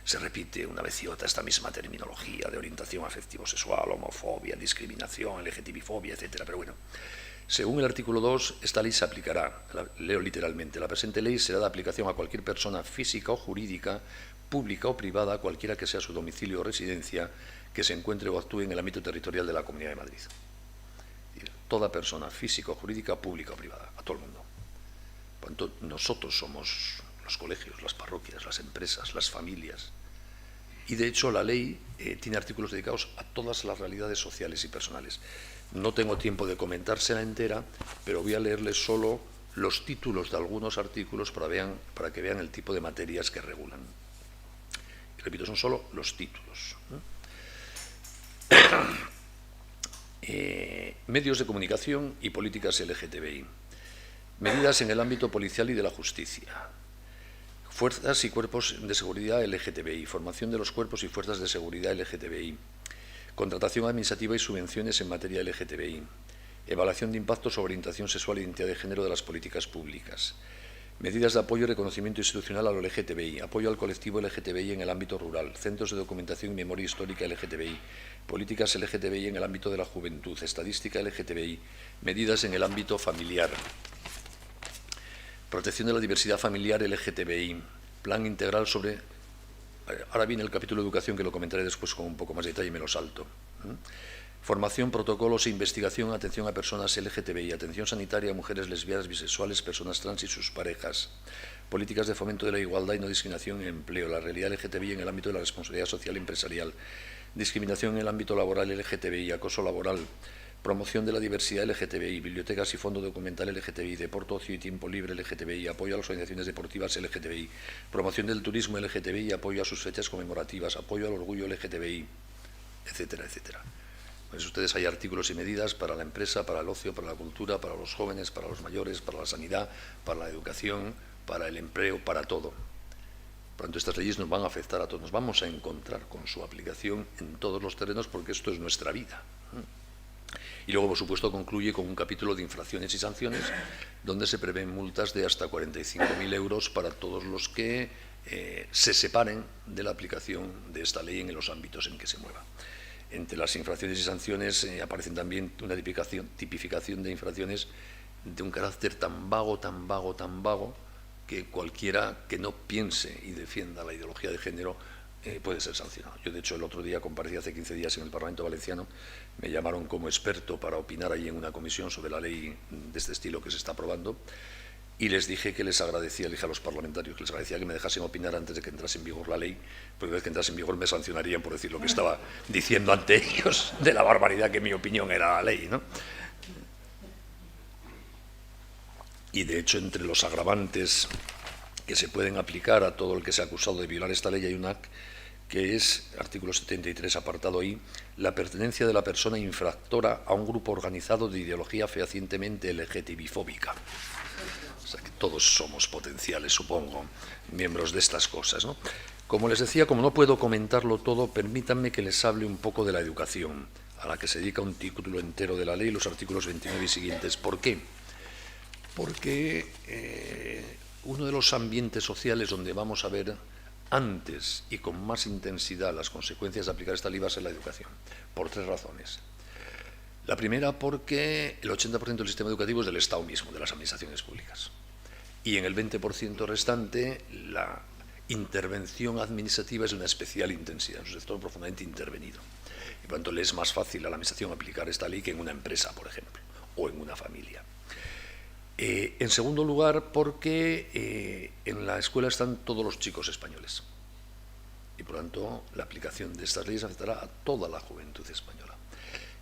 se repite una vez y otra esta misma terminología de orientación afectivo-sexual, homofobia, discriminación, LGTBI-fobia, etcétera. Pero bueno, según el artículo 2, esta ley se aplicará, leo literalmente, la presente ley será de aplicación a cualquier persona física o jurídica, pública o privada, cualquiera que sea su domicilio o residencia, que se encuentre o actúe en el ámbito territorial de la Comunidad de Madrid. Toda persona física o jurídica, pública o privada, a todo el mundo. Por lo tanto, nosotros somos los colegios, las parroquias, las empresas, las familias. Y de hecho la ley tiene artículos dedicados a todas las realidades sociales y personales. No tengo tiempo de comentársela entera, pero voy a leerles solo los títulos de algunos artículos para que vean el tipo de materias que regulan. Y repito, son solo los títulos, ¿no? Medios de comunicación y políticas LGTBI. Medidas en el ámbito policial y de la justicia. Fuerzas y cuerpos de seguridad LGTBI. Formación de los cuerpos y fuerzas de seguridad LGTBI. Contratación administrativa y subvenciones en materia LGTBI. Evaluación de impacto sobre orientación sexual e identidad de género de las políticas públicas. Medidas de apoyo y reconocimiento institucional al LGTBI, apoyo al colectivo LGTBI en el ámbito rural, centros de documentación y memoria histórica LGTBI, políticas LGTBI en el ámbito de la juventud, estadística LGTBI, medidas en el ámbito familiar, protección de la diversidad familiar LGTBI, plan integral sobre... Ahora viene el capítulo de educación, que lo comentaré después con un poco más de detalle y me lo salto. Formación, protocolos e investigación, atención a personas LGTBI, atención sanitaria a mujeres lesbianas, bisexuales, personas trans y sus parejas, políticas de fomento de la igualdad y no discriminación en empleo, la realidad LGTBI en el ámbito de la responsabilidad social y empresarial, discriminación en el ámbito laboral LGTBI, acoso laboral, promoción de la diversidad LGTBI, bibliotecas y fondo documental LGTBI, deporte, ocio y tiempo libre LGTBI, apoyo a las organizaciones deportivas LGTBI, promoción del turismo LGTBI, apoyo a sus fechas conmemorativas, apoyo al orgullo LGTBI, etcétera, etcétera. Pues ustedes hay artículos y medidas para la empresa, para el ocio, para la cultura, para los jóvenes, para los mayores, para la sanidad, para la educación, para el empleo, para todo. Por tanto, estas leyes nos van a afectar a todos, nos vamos a encontrar con su aplicación en todos los terrenos porque esto es nuestra vida. Y luego, por supuesto, concluye con un capítulo de infracciones y sanciones donde se prevén multas de hasta 45.000 euros para todos los que se separen de la aplicación de esta ley en los ámbitos en que se mueva. Entre las infracciones y sanciones aparecen también una tipificación de infracciones de un carácter tan vago, que cualquiera que no piense y defienda la ideología de género puede ser sancionado. Yo, de hecho, el otro día comparecí hace 15 días en el Parlamento Valenciano, me llamaron como experto para opinar ahí en una comisión sobre la ley de este estilo que se está aprobando, y les dije que les agradecía, les dije a los parlamentarios que les agradecía que me dejasen opinar antes de que entrase en vigor la ley, porque una vez que entrase en vigor me sancionarían por decir lo que estaba diciendo ante ellos de la barbaridad que en mi opinión era la ley, ¿no? Y de hecho, entre los agravantes que se pueden aplicar a todo el que sea acusado de violar esta ley hay una que es, artículo 73, apartado I, la pertenencia de la persona infractora a un grupo organizado de ideología fehacientemente LGTBI-fóbica. O sea que todos somos potenciales, supongo, miembros de estas cosas, ¿no? Como les decía, como no puedo comentarlo todo, permítanme que les hable un poco de la educación, a la que se dedica un título entero de la ley, los artículos 29 y siguientes. ¿Por qué? Porque uno de los ambientes sociales donde vamos a ver antes y con más intensidad las consecuencias de aplicar esta ley va a ser la educación, por tres razones. La primera, porque el 80% del sistema educativo es del Estado mismo, de las administraciones públicas. Y en el 20% restante, la intervención administrativa es de una especial intensidad, es un sector profundamente intervenido. Y por lo tanto, le es más fácil a la administración aplicar esta ley que en una empresa, por ejemplo, o en una familia. En segundo lugar, porque en la escuela están todos los chicos españoles. Y por lo tanto, la aplicación de estas leyes afectará a toda la juventud española.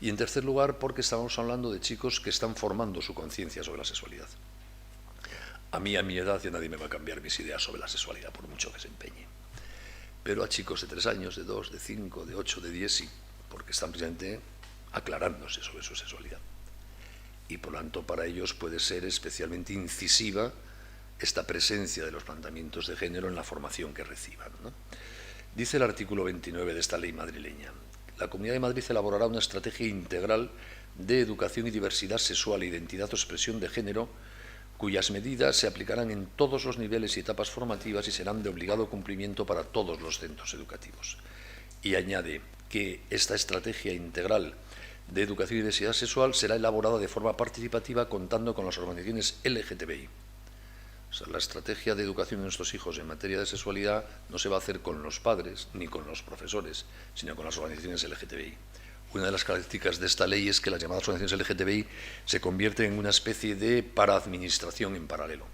Y en tercer lugar, porque estamos hablando de chicos que están formando su conciencia sobre la sexualidad. A mi edad ya nadie me va a cambiar mis ideas sobre la sexualidad, por mucho que se empeñe. Pero a chicos de 3 años, de 2, de 5, de 8, de 10, sí, porque están precisamente aclarándose sobre su sexualidad. Y por lo tanto para ellos puede ser especialmente incisiva esta presencia de los planteamientos de género en la formación que reciban, ¿no? Dice el artículo 29 de esta ley madrileña: la Comunidad de Madrid elaborará una estrategia integral de educación y diversidad sexual e identidad o expresión de género, cuyas medidas se aplicarán en todos los niveles y etapas formativas y serán de obligado cumplimiento para todos los centros educativos. Y añade que esta estrategia integral de educación y diversidad sexual será elaborada de forma participativa contando con las organizaciones LGTBI. O sea, la estrategia de educación de nuestros hijos en materia de sexualidad no se va a hacer con los padres ni con los profesores, sino con las organizaciones LGTBI. Una de las características de esta ley es que las llamadas organizaciones LGTBI se convierten en una especie de paraadministración en paralelo.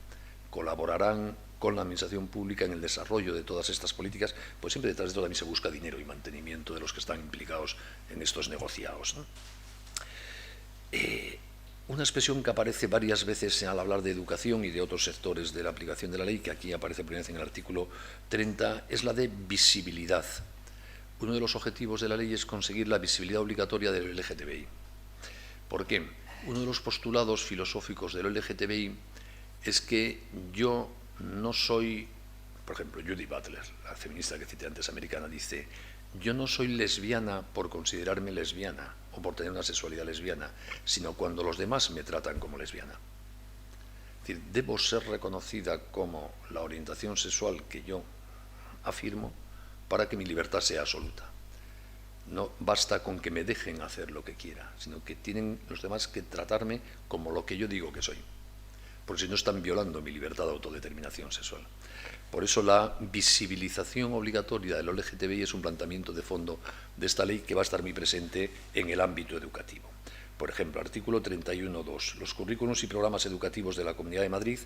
Colaborarán con la administración pública en el desarrollo de todas estas políticas, pues siempre detrás de todo también se busca dinero y mantenimiento de los que están implicados en estos negociados, ¿no? Una expresión que aparece varias veces al hablar de educación y de otros sectores de la aplicación de la ley, que aquí aparece por primera vez en el artículo 30, es la de visibilidad. Uno de los objetivos de la ley es conseguir la visibilidad obligatoria del LGTBI. ¿Por qué? Uno de los postulados filosóficos del LGTBI es que yo no soy, por ejemplo, Judith Butler, la feminista que cité antes americana, dice: yo no soy lesbiana por considerarme lesbiana o por tener una sexualidad lesbiana, sino cuando los demás me tratan como lesbiana. Es decir, debo ser reconocida como la orientación sexual que yo afirmo para que mi libertad sea absoluta. No basta con que me dejen hacer lo que quiera, sino que tienen los demás que tratarme como lo que yo digo que soy, porque si no están violando mi libertad de autodeterminación sexual. Por eso la visibilización obligatoria del LGTBI es un planteamiento de fondo de esta ley que va a estar muy presente en el ámbito educativo. Por ejemplo, artículo 31.2. Los currículos y programas educativos de la Comunidad de Madrid,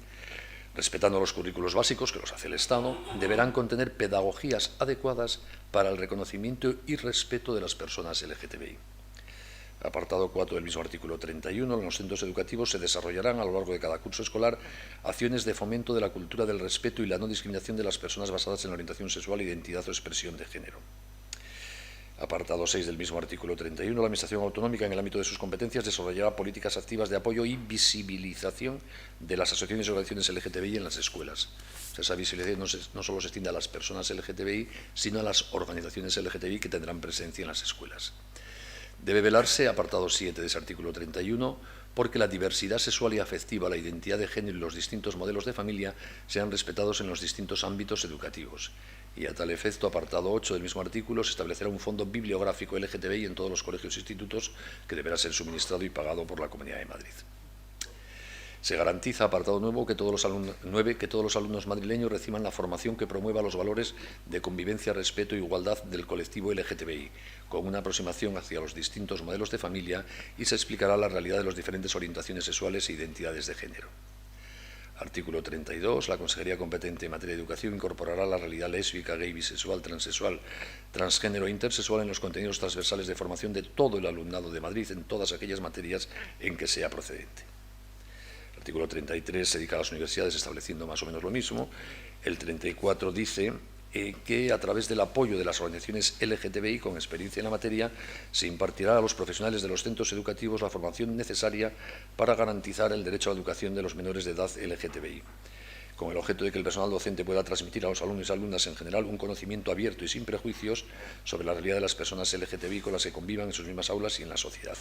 respetando los currículos básicos, que los hace el Estado, deberán contener pedagogías adecuadas para el reconocimiento y respeto de las personas LGTBI. Apartado 4 del mismo artículo 31, en los centros educativos se desarrollarán a lo largo de cada curso escolar acciones de fomento de la cultura del respeto y la no discriminación de las personas basadas en la orientación sexual, identidad o expresión de género. Apartado 6 del mismo artículo 31, la Administración autonómica, en el ámbito de sus competencias, desarrollará políticas activas de apoyo y visibilización de las asociaciones y organizaciones LGTBI en las escuelas. O sea, esa visibilización no solo se extiende a las personas LGTBI, sino a las organizaciones LGTBI que tendrán presencia en las escuelas. Debe velarse, apartado 7 de ese artículo 31, porque la diversidad sexual y afectiva, la identidad de género y los distintos modelos de familia sean respetados en los distintos ámbitos educativos. Y a tal efecto, apartado 8 del mismo artículo, se establecerá un fondo bibliográfico LGTBI en todos los colegios e institutos que deberá ser suministrado y pagado por la Comunidad de Madrid. Se garantiza, apartado 9, que todos los alumnos madrileños reciban la formación que promueva los valores de convivencia, respeto e igualdad del colectivo LGTBI, con una aproximación hacia los distintos modelos de familia, y se explicará la realidad de las diferentes orientaciones sexuales e identidades de género. Artículo 32. La Consejería competente en materia de educación incorporará la realidad lésbica, gay, bisexual, transexual, transgénero e intersexual en los contenidos transversales de formación de todo el alumnado de Madrid en todas aquellas materias en que sea procedente. Artículo 33 se dedica a las universidades, estableciendo más o menos lo mismo. El 34 dice que a través del apoyo de las organizaciones LGTBI con experiencia en la materia se impartirá a los profesionales de los centros educativos la formación necesaria para garantizar el derecho a la educación de los menores de edad LGTBI, con el objeto de que el personal docente pueda transmitir a los alumnos y alumnas en general un conocimiento abierto y sin prejuicios sobre la realidad de las personas LGTBI con las que convivan en sus mismas aulas y en la sociedad.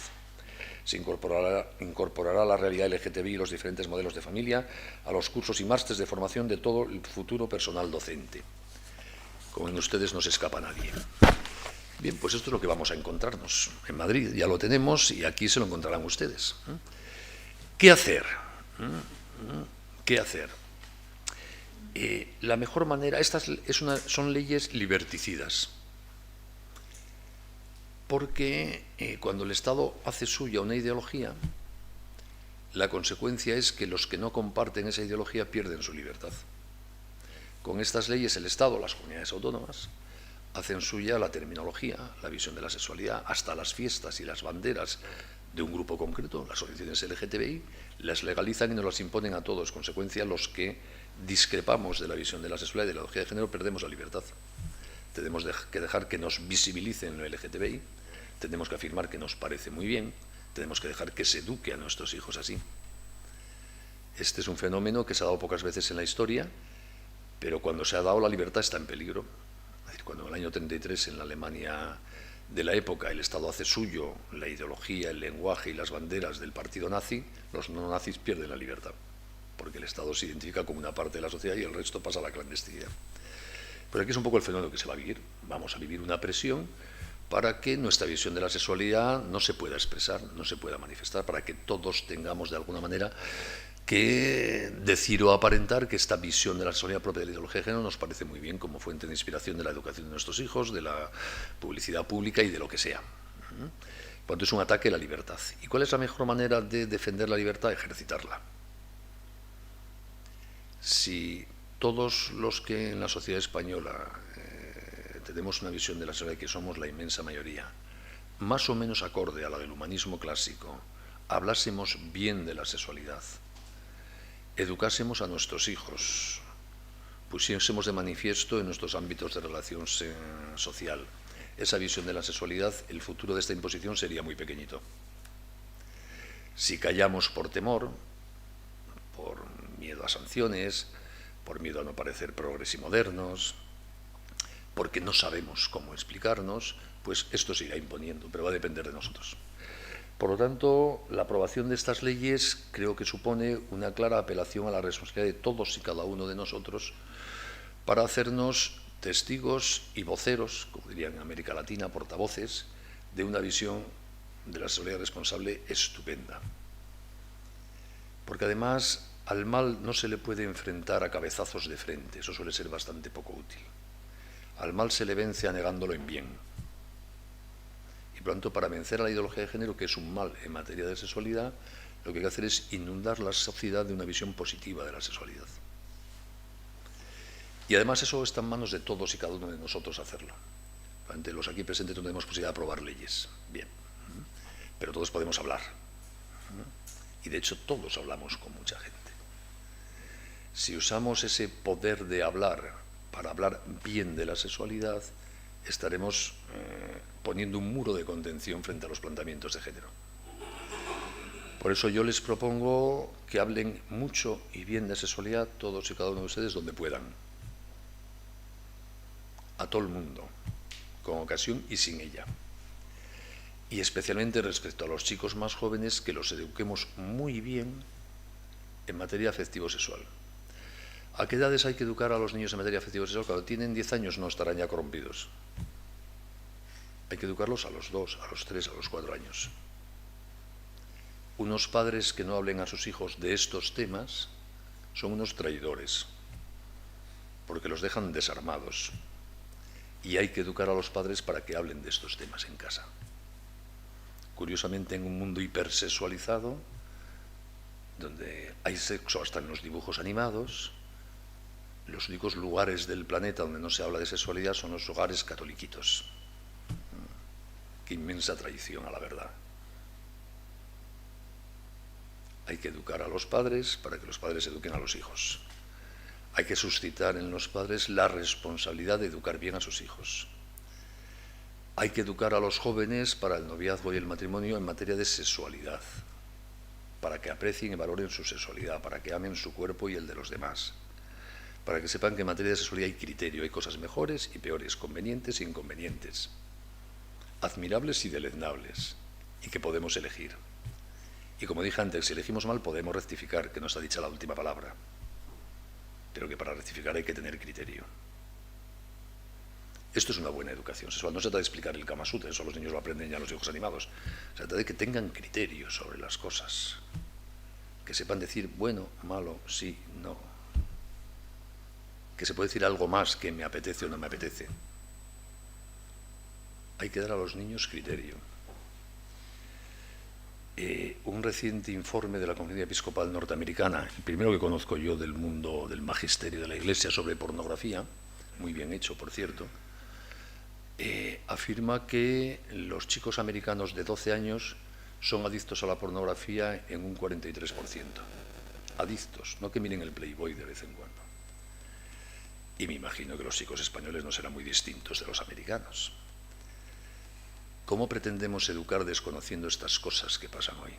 Se incorporará la realidad LGTBI y los diferentes modelos de familia a los cursos y másteres de formación de todo el futuro personal docente. Como ven ustedes, no se escapa nadie. Bien, pues esto es lo que vamos a encontrarnos en Madrid. Ya lo tenemos y aquí se lo encontrarán ustedes. ¿Qué hacer? ¿Qué hacer? La mejor manera, son leyes liberticidas, porque cuando el Estado hace suya una ideología, la consecuencia es que los que no comparten esa ideología pierden su libertad. Con estas leyes el Estado, las comunidades autónomas, hacen suya la terminología, la visión de la sexualidad, hasta las fiestas y las banderas de un grupo concreto, las organizaciones LGTBI, las legalizan y nos las imponen a todos. Consecuencia, los que discrepamos de la visión de la sexualidad y de la ideología de género perdemos la libertad. Tenemos que dejar que nos visibilicen lo LGTBI, tenemos que afirmar que nos parece muy bien, tenemos que dejar que se eduque a nuestros hijos así. Este es un fenómeno que se ha dado pocas veces en la historia, pero cuando se ha dado, la libertad está en peligro. Es decir, cuando en el año 33, en la Alemania de la época, el Estado hace suyo la ideología, el lenguaje y las banderas del partido nazi, los no nazis pierden la libertad, porque el Estado se identifica como una parte de la sociedad y el resto pasa a la clandestinidad. Pero aquí es un poco el fenómeno que se va a vivir. Vamos a vivir una presión para que nuestra visión de la sexualidad no se pueda expresar, no se pueda manifestar, para que todos tengamos de alguna manera que decir o aparentar que esta visión de la sexualidad propia de la ideología de género nos parece muy bien como fuente de inspiración de la educación de nuestros hijos, de la publicidad pública y de lo que sea. Por tanto, es un ataque a la libertad. ¿Y cuál es la mejor manera de defender la libertad? Ejercitarla. Si todos los que en la sociedad española tenemos una visión de la sexualidad, que somos la inmensa mayoría, más o menos acorde a la del humanismo clásico, hablásemos bien de la sexualidad, educásemos a nuestros hijos, pusiésemos de manifiesto en nuestros ámbitos de relación social esa visión de la sexualidad, el futuro de esta imposición sería muy pequeñito. Si callamos por temor, por miedo a sanciones, por miedo a no parecer progres y modernos, porque no sabemos cómo explicarnos, pues esto se irá imponiendo, pero va a depender de nosotros. Por lo tanto, la aprobación de estas leyes creo que supone una clara apelación a la responsabilidad de todos y cada uno de nosotros para hacernos testigos y voceros, como dirían en América Latina, portavoces, de una visión de la sexualidad responsable estupenda. Porque además al mal no se le puede enfrentar a cabezazos de frente, eso suele ser bastante poco útil. Al mal se le vence anegándolo en bien. Y por lo tanto, para vencer a la ideología de género, que es un mal en materia de sexualidad, lo que hay que hacer es inundar la sociedad de una visión positiva de la sexualidad. Y además eso está en manos de todos y cada uno de nosotros hacerlo. Ante los aquí presentes no tenemos posibilidad de aprobar leyes, bien, pero todos podemos hablar. Y de hecho todos hablamos con mucha gente. Si usamos ese poder de hablar para hablar bien de la sexualidad, estaremos poniendo un muro de contención frente a los planteamientos de género. Por eso yo les propongo que hablen mucho y bien de sexualidad todos y cada uno de ustedes donde puedan. A todo el mundo, con ocasión y sin ella. Y especialmente respecto a los chicos más jóvenes, que los eduquemos muy bien en materia afectivo-sexual. ¿A qué edades hay que educar a los niños en materia afectivo-sexual? Cuando tienen 10 años no estarán ya corrompidos. Hay que educarlos a los 2, a los 3, a los 4 años. Unos padres que no hablen a sus hijos de estos temas son unos traidores, porque los dejan desarmados. Y hay que educar a los padres para que hablen de estos temas en casa. Curiosamente, en un mundo hipersexualizado, donde hay sexo hasta en los dibujos animados, los únicos lugares del planeta donde no se habla de sexualidad son los hogares catoliquitos. Qué inmensa traición a la verdad. Hay que educar a los padres para que los padres eduquen a los hijos. Hay que suscitar en los padres la responsabilidad de educar bien a sus hijos. Hay que educar a los jóvenes para el noviazgo y el matrimonio en materia de sexualidad, para que aprecien y valoren su sexualidad, para que amen su cuerpo y el de los demás, para que sepan que en materia de sexualidad hay criterio, hay cosas mejores y peores, convenientes e inconvenientes, admirables y deleznables, y que podemos elegir. Y como dije antes, si elegimos mal podemos rectificar, que no está dicha la última palabra, pero que para rectificar hay que tener criterio. Esto es una buena educación sexual. No se trata de explicar el Kama Sutra, eso los niños lo aprenden ya en los dibujos animados. Se trata de que tengan criterio sobre las cosas, que sepan decir bueno, malo, sí, no, que se puede decir algo más que me apetece o no me apetece. Hay que dar a los niños criterio. Un reciente informe de la Conferencia Episcopal Norteamericana, el primero que conozco yo del mundo del magisterio de la Iglesia sobre pornografía, muy bien hecho, por cierto, afirma que los chicos americanos de 12 años son adictos a la pornografía en un 43%. Adictos, no que miren el Playboy de vez en cuando. Y me imagino que los chicos españoles no serán muy distintos de los americanos. ¿Cómo pretendemos educar desconociendo estas cosas que pasan hoy?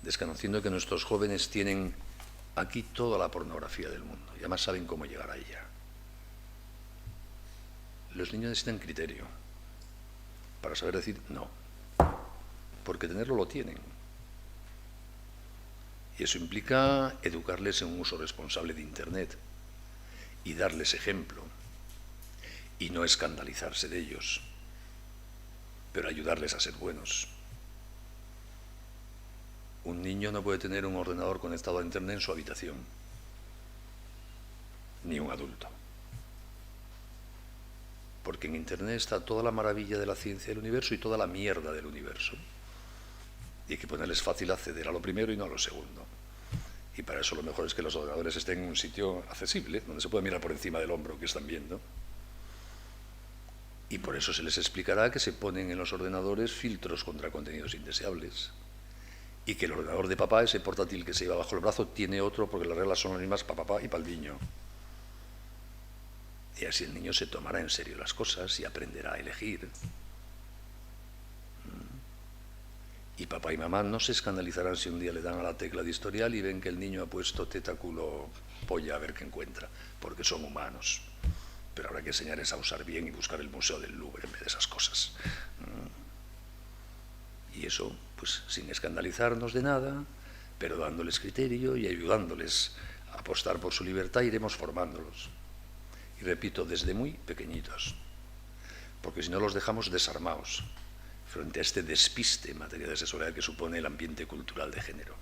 Desconociendo que nuestros jóvenes tienen aquí toda la pornografía del mundo y además saben cómo llegar a ella. Los niños necesitan criterio para saber decir no, porque tenerlo lo tienen. Y eso implica educarles en un uso responsable de Internet y darles ejemplo y no escandalizarse de ellos, pero ayudarles a ser buenos. Un niño no puede tener un ordenador conectado a Internet en su habitación, ni un adulto. Porque en Internet está toda la maravilla de la ciencia del universo y toda la mierda del universo. Y hay que ponerles fácil acceder a lo primero y no a lo segundo. Y para eso lo mejor es que los ordenadores estén en un sitio accesible, donde se pueda mirar por encima del hombro que están viendo. Y por eso se les explicará que se ponen en los ordenadores filtros contra contenidos indeseables. Y que el ordenador de papá, ese portátil que se lleva bajo el brazo, tiene otro porque las reglas son las mismas para papá y para el niño. Y así el niño se tomará en serio las cosas y aprenderá a elegir. Y papá y mamá no se escandalizarán si un día le dan a la tecla de historial y ven que el niño ha puesto teta, culo, polla, a ver qué encuentra, porque son humanos. Pero habrá que enseñarles a usar bien y buscar el Museo del Louvre en vez de esas cosas. Y eso, pues sin escandalizarnos de nada, pero dándoles criterio y ayudándoles a apostar por su libertad, iremos formándolos. Y repito, desde muy pequeñitos, porque si no los dejamos desarmados frente a este despiste en materia de sexualidad que supone el ambiente cultural de género.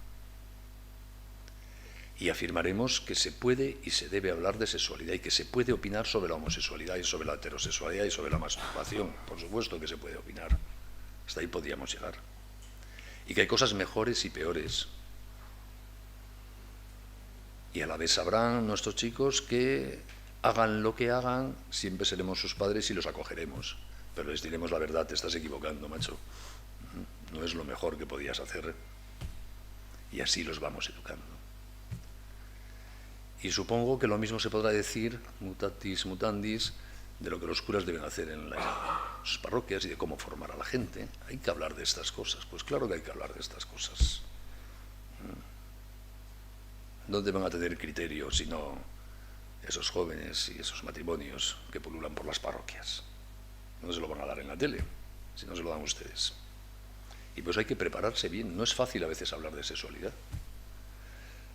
Y afirmaremos que se puede y se debe hablar de sexualidad y que se puede opinar sobre la homosexualidad y sobre la heterosexualidad y sobre la masturbación. Por supuesto que se puede opinar. Hasta ahí podríamos llegar. Y que hay cosas mejores y peores. Y a la vez sabrán nuestros chicos que hagan lo que hagan, siempre seremos sus padres y los acogeremos. Pero les diremos la verdad, te estás equivocando, macho. No es lo mejor que podías hacer. Y así los vamos educando. Y supongo que lo mismo se podrá decir, mutatis mutandis, de lo que los curas deben hacer en sus parroquias y de cómo formar a la gente. Hay que hablar de estas cosas. Pues claro que hay que hablar de estas cosas. ¿Dónde van a tener criterio si no esos jóvenes y esos matrimonios que pululan por las parroquias? No se lo van a dar en la tele, si no se lo dan ustedes. Y pues hay que prepararse bien. No es fácil a veces hablar de sexualidad.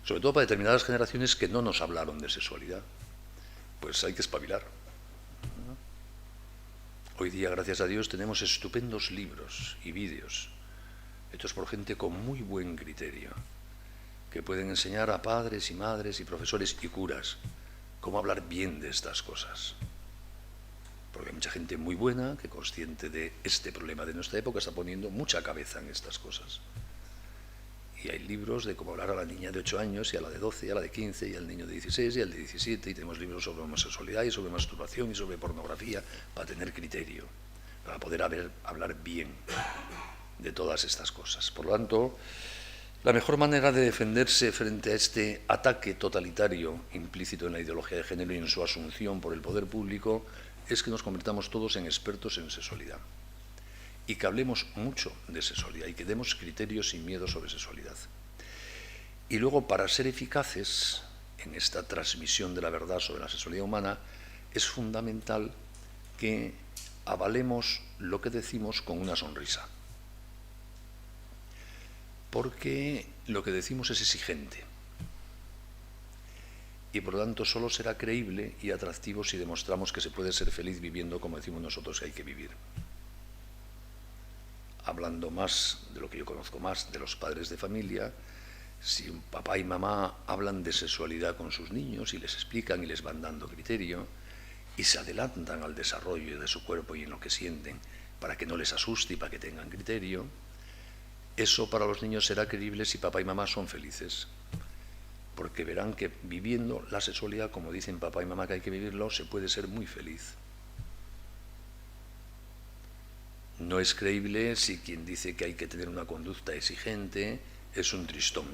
Sobre todo para determinadas generaciones que no nos hablaron de sexualidad. Pues hay que espabilar. Hoy día, gracias a Dios, tenemos estupendos libros y vídeos hechos por gente con muy buen criterio, que pueden enseñar a padres y madres y profesores y curas cómo hablar bien de estas cosas. Porque hay mucha gente muy buena que, consciente de este problema de nuestra época, está poniendo mucha cabeza en estas cosas. Y hay libros de cómo hablar a la niña de 8 años y a la de 12 y a la de 15 y al niño de 16 y al de 17, y tenemos libros sobre homosexualidad y sobre masturbación y sobre pornografía para tener criterio, para poder hablar bien de todas estas cosas. Por lo tanto, la mejor manera de defenderse frente a este ataque totalitario implícito en la ideología de género y en su asunción por el poder público es que nos convirtamos todos en expertos en sexualidad. Y que hablemos mucho de sexualidad y que demos criterios sin miedo sobre sexualidad. Y luego, para ser eficaces en esta transmisión de la verdad sobre la sexualidad humana, es fundamental que avalemos lo que decimos con una sonrisa. Porque lo que decimos es exigente. Y por lo tanto solo será creíble y atractivo si demostramos que se puede ser feliz viviendo como decimos nosotros que hay que vivir. Hablando más de lo que yo conozco más de los padres de familia, si un papá y mamá hablan de sexualidad con sus niños y les explican y les van dando criterio y se adelantan al desarrollo de su cuerpo y en lo que sienten para que no les asuste y para que tengan criterio, eso para los niños será creíble si papá y mamá son felices, porque verán que viviendo la sexualidad, como dicen papá y mamá que hay que vivirlo, se puede ser muy feliz. No es creíble si quien dice que hay que tener una conducta exigente es un tristón,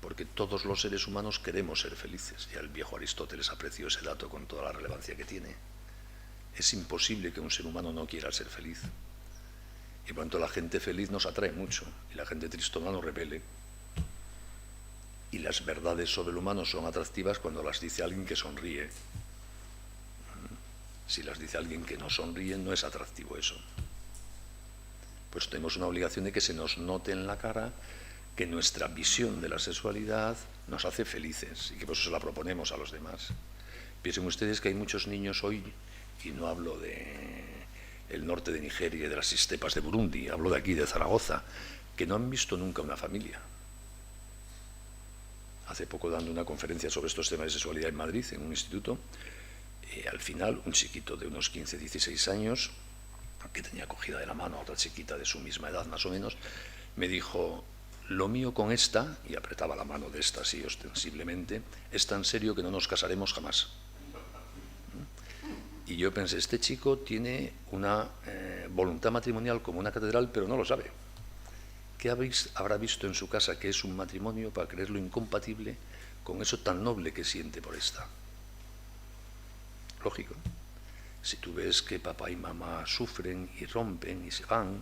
porque todos los seres humanos queremos ser felices. Ya el viejo Aristóteles apreció ese dato con toda la relevancia que tiene. Es imposible que un ser humano no quiera ser feliz. Y por tanto la gente feliz nos atrae mucho y la gente tristona nos repele. Y las verdades sobre el humano son atractivas cuando las dice alguien que sonríe. Si las dice alguien que no sonríe, no es atractivo eso. Pues tenemos una obligación de que se nos note en la cara que nuestra visión de la sexualidad nos hace felices y que por eso se la proponemos a los demás. Piensen ustedes que hay muchos niños hoy, y no hablo del norte de Nigeria y de las estepas de Burundi, hablo de aquí, de Zaragoza, que no han visto nunca una familia. Hace poco, dando una conferencia sobre estos temas de sexualidad en Madrid, en un instituto, al final, un chiquito de unos 15, 16 años, que tenía cogida de la mano a otra chiquita de su misma edad, más o menos, me dijo, lo mío con esta, y apretaba la mano de esta así ostensiblemente, es tan serio que no nos casaremos jamás. Y yo pensé, este chico tiene una voluntad matrimonial como una catedral, pero no lo sabe. ¿Qué habrá visto en su casa que es un matrimonio para creerlo incompatible con eso tan noble que siente por esta? Lógico. Si tú ves que papá y mamá sufren y rompen y se van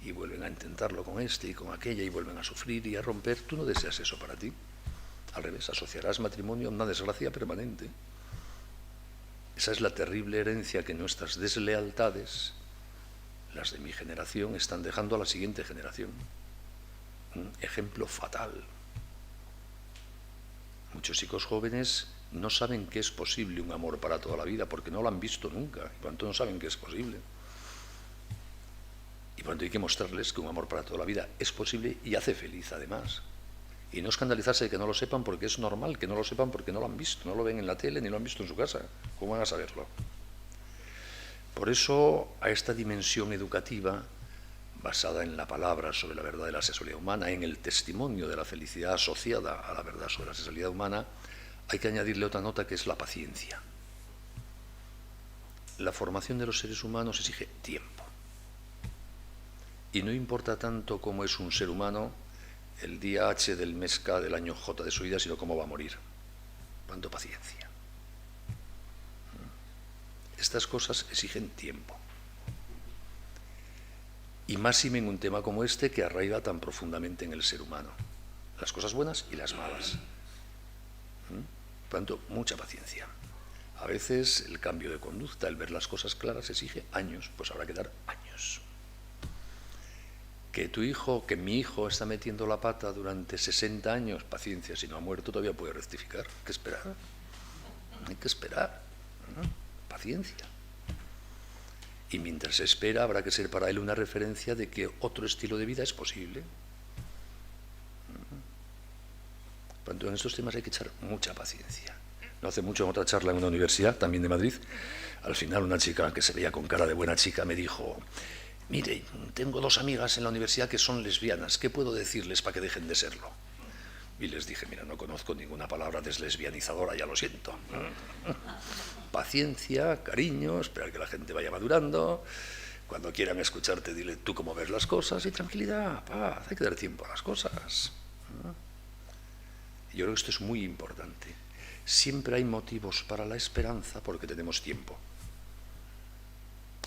y vuelven a intentarlo con este y con aquella y vuelven a sufrir y a romper, tú no deseas eso para ti. Al revés, asociarás matrimonio a una desgracia permanente. Esa es la terrible herencia que nuestras deslealtades las de mi generación están dejando a la siguiente generación un ejemplo fatal. Muchos chicos jóvenes no saben que es posible un amor para toda la vida porque no lo han visto nunca, y por tanto no saben que es posible. Y por tanto hay que mostrarles que un amor para toda la vida es posible y hace feliz además. Y no escandalizarse de que no lo sepan porque es normal que no lo sepan porque no lo han visto, no lo ven en la tele ni lo han visto en su casa. ¿Cómo van a saberlo? Por eso a esta dimensión educativa, basada en la palabra sobre la verdad de la sexualidad humana, en el testimonio de la felicidad asociada a la verdad sobre la sexualidad humana, hay que añadirle otra nota que es la paciencia. La formación de los seres humanos exige tiempo. Y no importa tanto cómo es un ser humano el día H del mes K del año J de su vida, sino cómo va a morir. Cuánto paciencia. Estas cosas exigen tiempo. Y máxime en un tema como este que arraiga tan profundamente en el ser humano. Las cosas buenas y las malas. Por tanto, mucha paciencia. A veces el cambio de conducta, el ver las cosas claras, exige años, pues habrá que dar años. Que tu hijo, que mi hijo está metiendo la pata durante 60 años, paciencia, si no ha muerto todavía puede rectificar. Hay que esperar. Hay que esperar. Paciencia. Y mientras se espera habrá que ser para él una referencia de que otro estilo de vida es posible. Por tanto, en estos temas hay que echar mucha paciencia. No hace mucho, en otra charla en una universidad, también de Madrid, al final una chica que se veía con cara de buena chica me dijo: mire, tengo 2 amigas en la universidad que son lesbianas, ¿qué puedo decirles para que dejen de serlo? Y les dije: mira, no conozco ninguna palabra deslesbianizadora, ya lo siento. Paciencia, cariño, esperar que la gente vaya madurando. Cuando quieran escucharte, dile tú cómo ves las cosas y tranquilidad, paz, hay que dar tiempo a las cosas. Yo creo que esto es muy importante. Siempre hay motivos para la esperanza porque tenemos tiempo.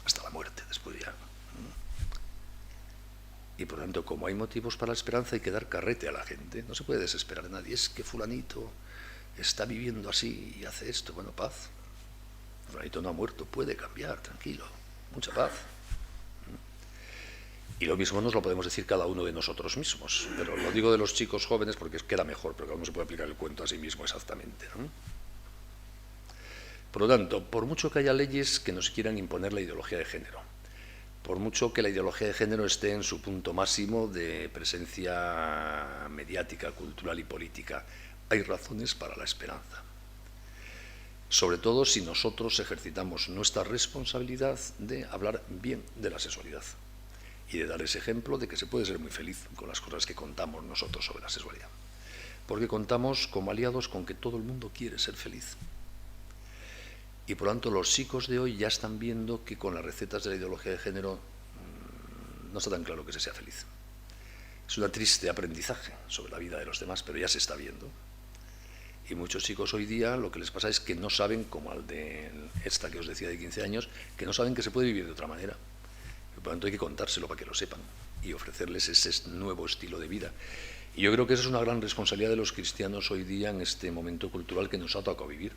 Hasta la muerte, después ya. Y por tanto, como hay motivos para la esperanza, hay que dar carrete a la gente. No se puede desesperar a nadie. Es que fulanito está viviendo así y hace esto. Bueno, paz. Fulanito no ha muerto, puede cambiar, tranquilo. Mucha paz. Y lo mismo nos lo podemos decir cada uno de nosotros mismos. Pero lo digo de los chicos jóvenes porque queda mejor, pero cada uno se puede aplicar el cuento a sí mismo exactamente, ¿no? Por lo tanto, por mucho que haya leyes que nos quieran imponer la ideología de género, por mucho que la ideología de género esté en su punto máximo de presencia mediática, cultural y política, hay razones para la esperanza. Sobre todo si nosotros ejercitamos nuestra responsabilidad de hablar bien de la sexualidad y de dar ese ejemplo de que se puede ser muy feliz con las cosas que contamos nosotros sobre la sexualidad. Porque contamos como aliados con que todo el mundo quiere ser feliz. Y por lo tanto los chicos de hoy ya están viendo que con las recetas de la ideología de género no está tan claro que se sea feliz. Es un triste aprendizaje sobre la vida de los demás, pero ya se está viendo. Y muchos chicos hoy día lo que les pasa es que no saben, como al de esta que os decía de 15 años, que no saben que se puede vivir de otra manera. Y por lo tanto hay que contárselo para que lo sepan y ofrecerles ese nuevo estilo de vida. Y yo creo que esa es una gran responsabilidad de los cristianos hoy día en este momento cultural que nos ha tocado vivir.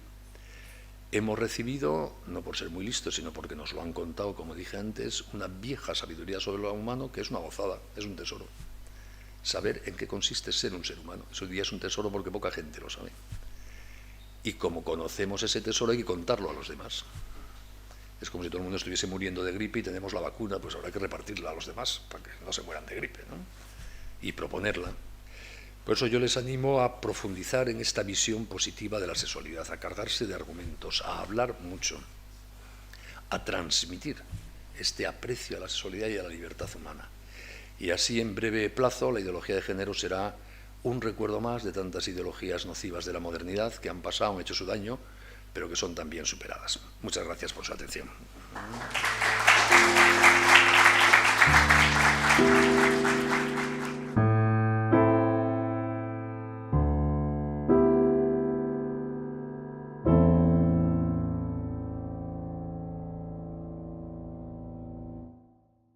Hemos recibido, no por ser muy listos, sino porque nos lo han contado, como dije antes, una vieja sabiduría sobre lo humano que es una gozada, es un tesoro. Saber en qué consiste ser un ser humano. Eso hoy día es un tesoro porque poca gente lo sabe. Y como conocemos ese tesoro hay que contarlo a los demás. Es como si todo el mundo estuviese muriendo de gripe y tenemos la vacuna, pues habrá que repartirla a los demás para que no se mueran de gripe, ¿no? Y proponerla. Por eso yo les animo a profundizar en esta visión positiva de la sexualidad, a cargarse de argumentos, a hablar mucho, a transmitir este aprecio a la sexualidad y a la libertad humana. Y así, en breve plazo, la ideología de género será un recuerdo más de tantas ideologías nocivas de la modernidad que han pasado, han hecho su daño, pero que son también superadas. Muchas gracias por su atención.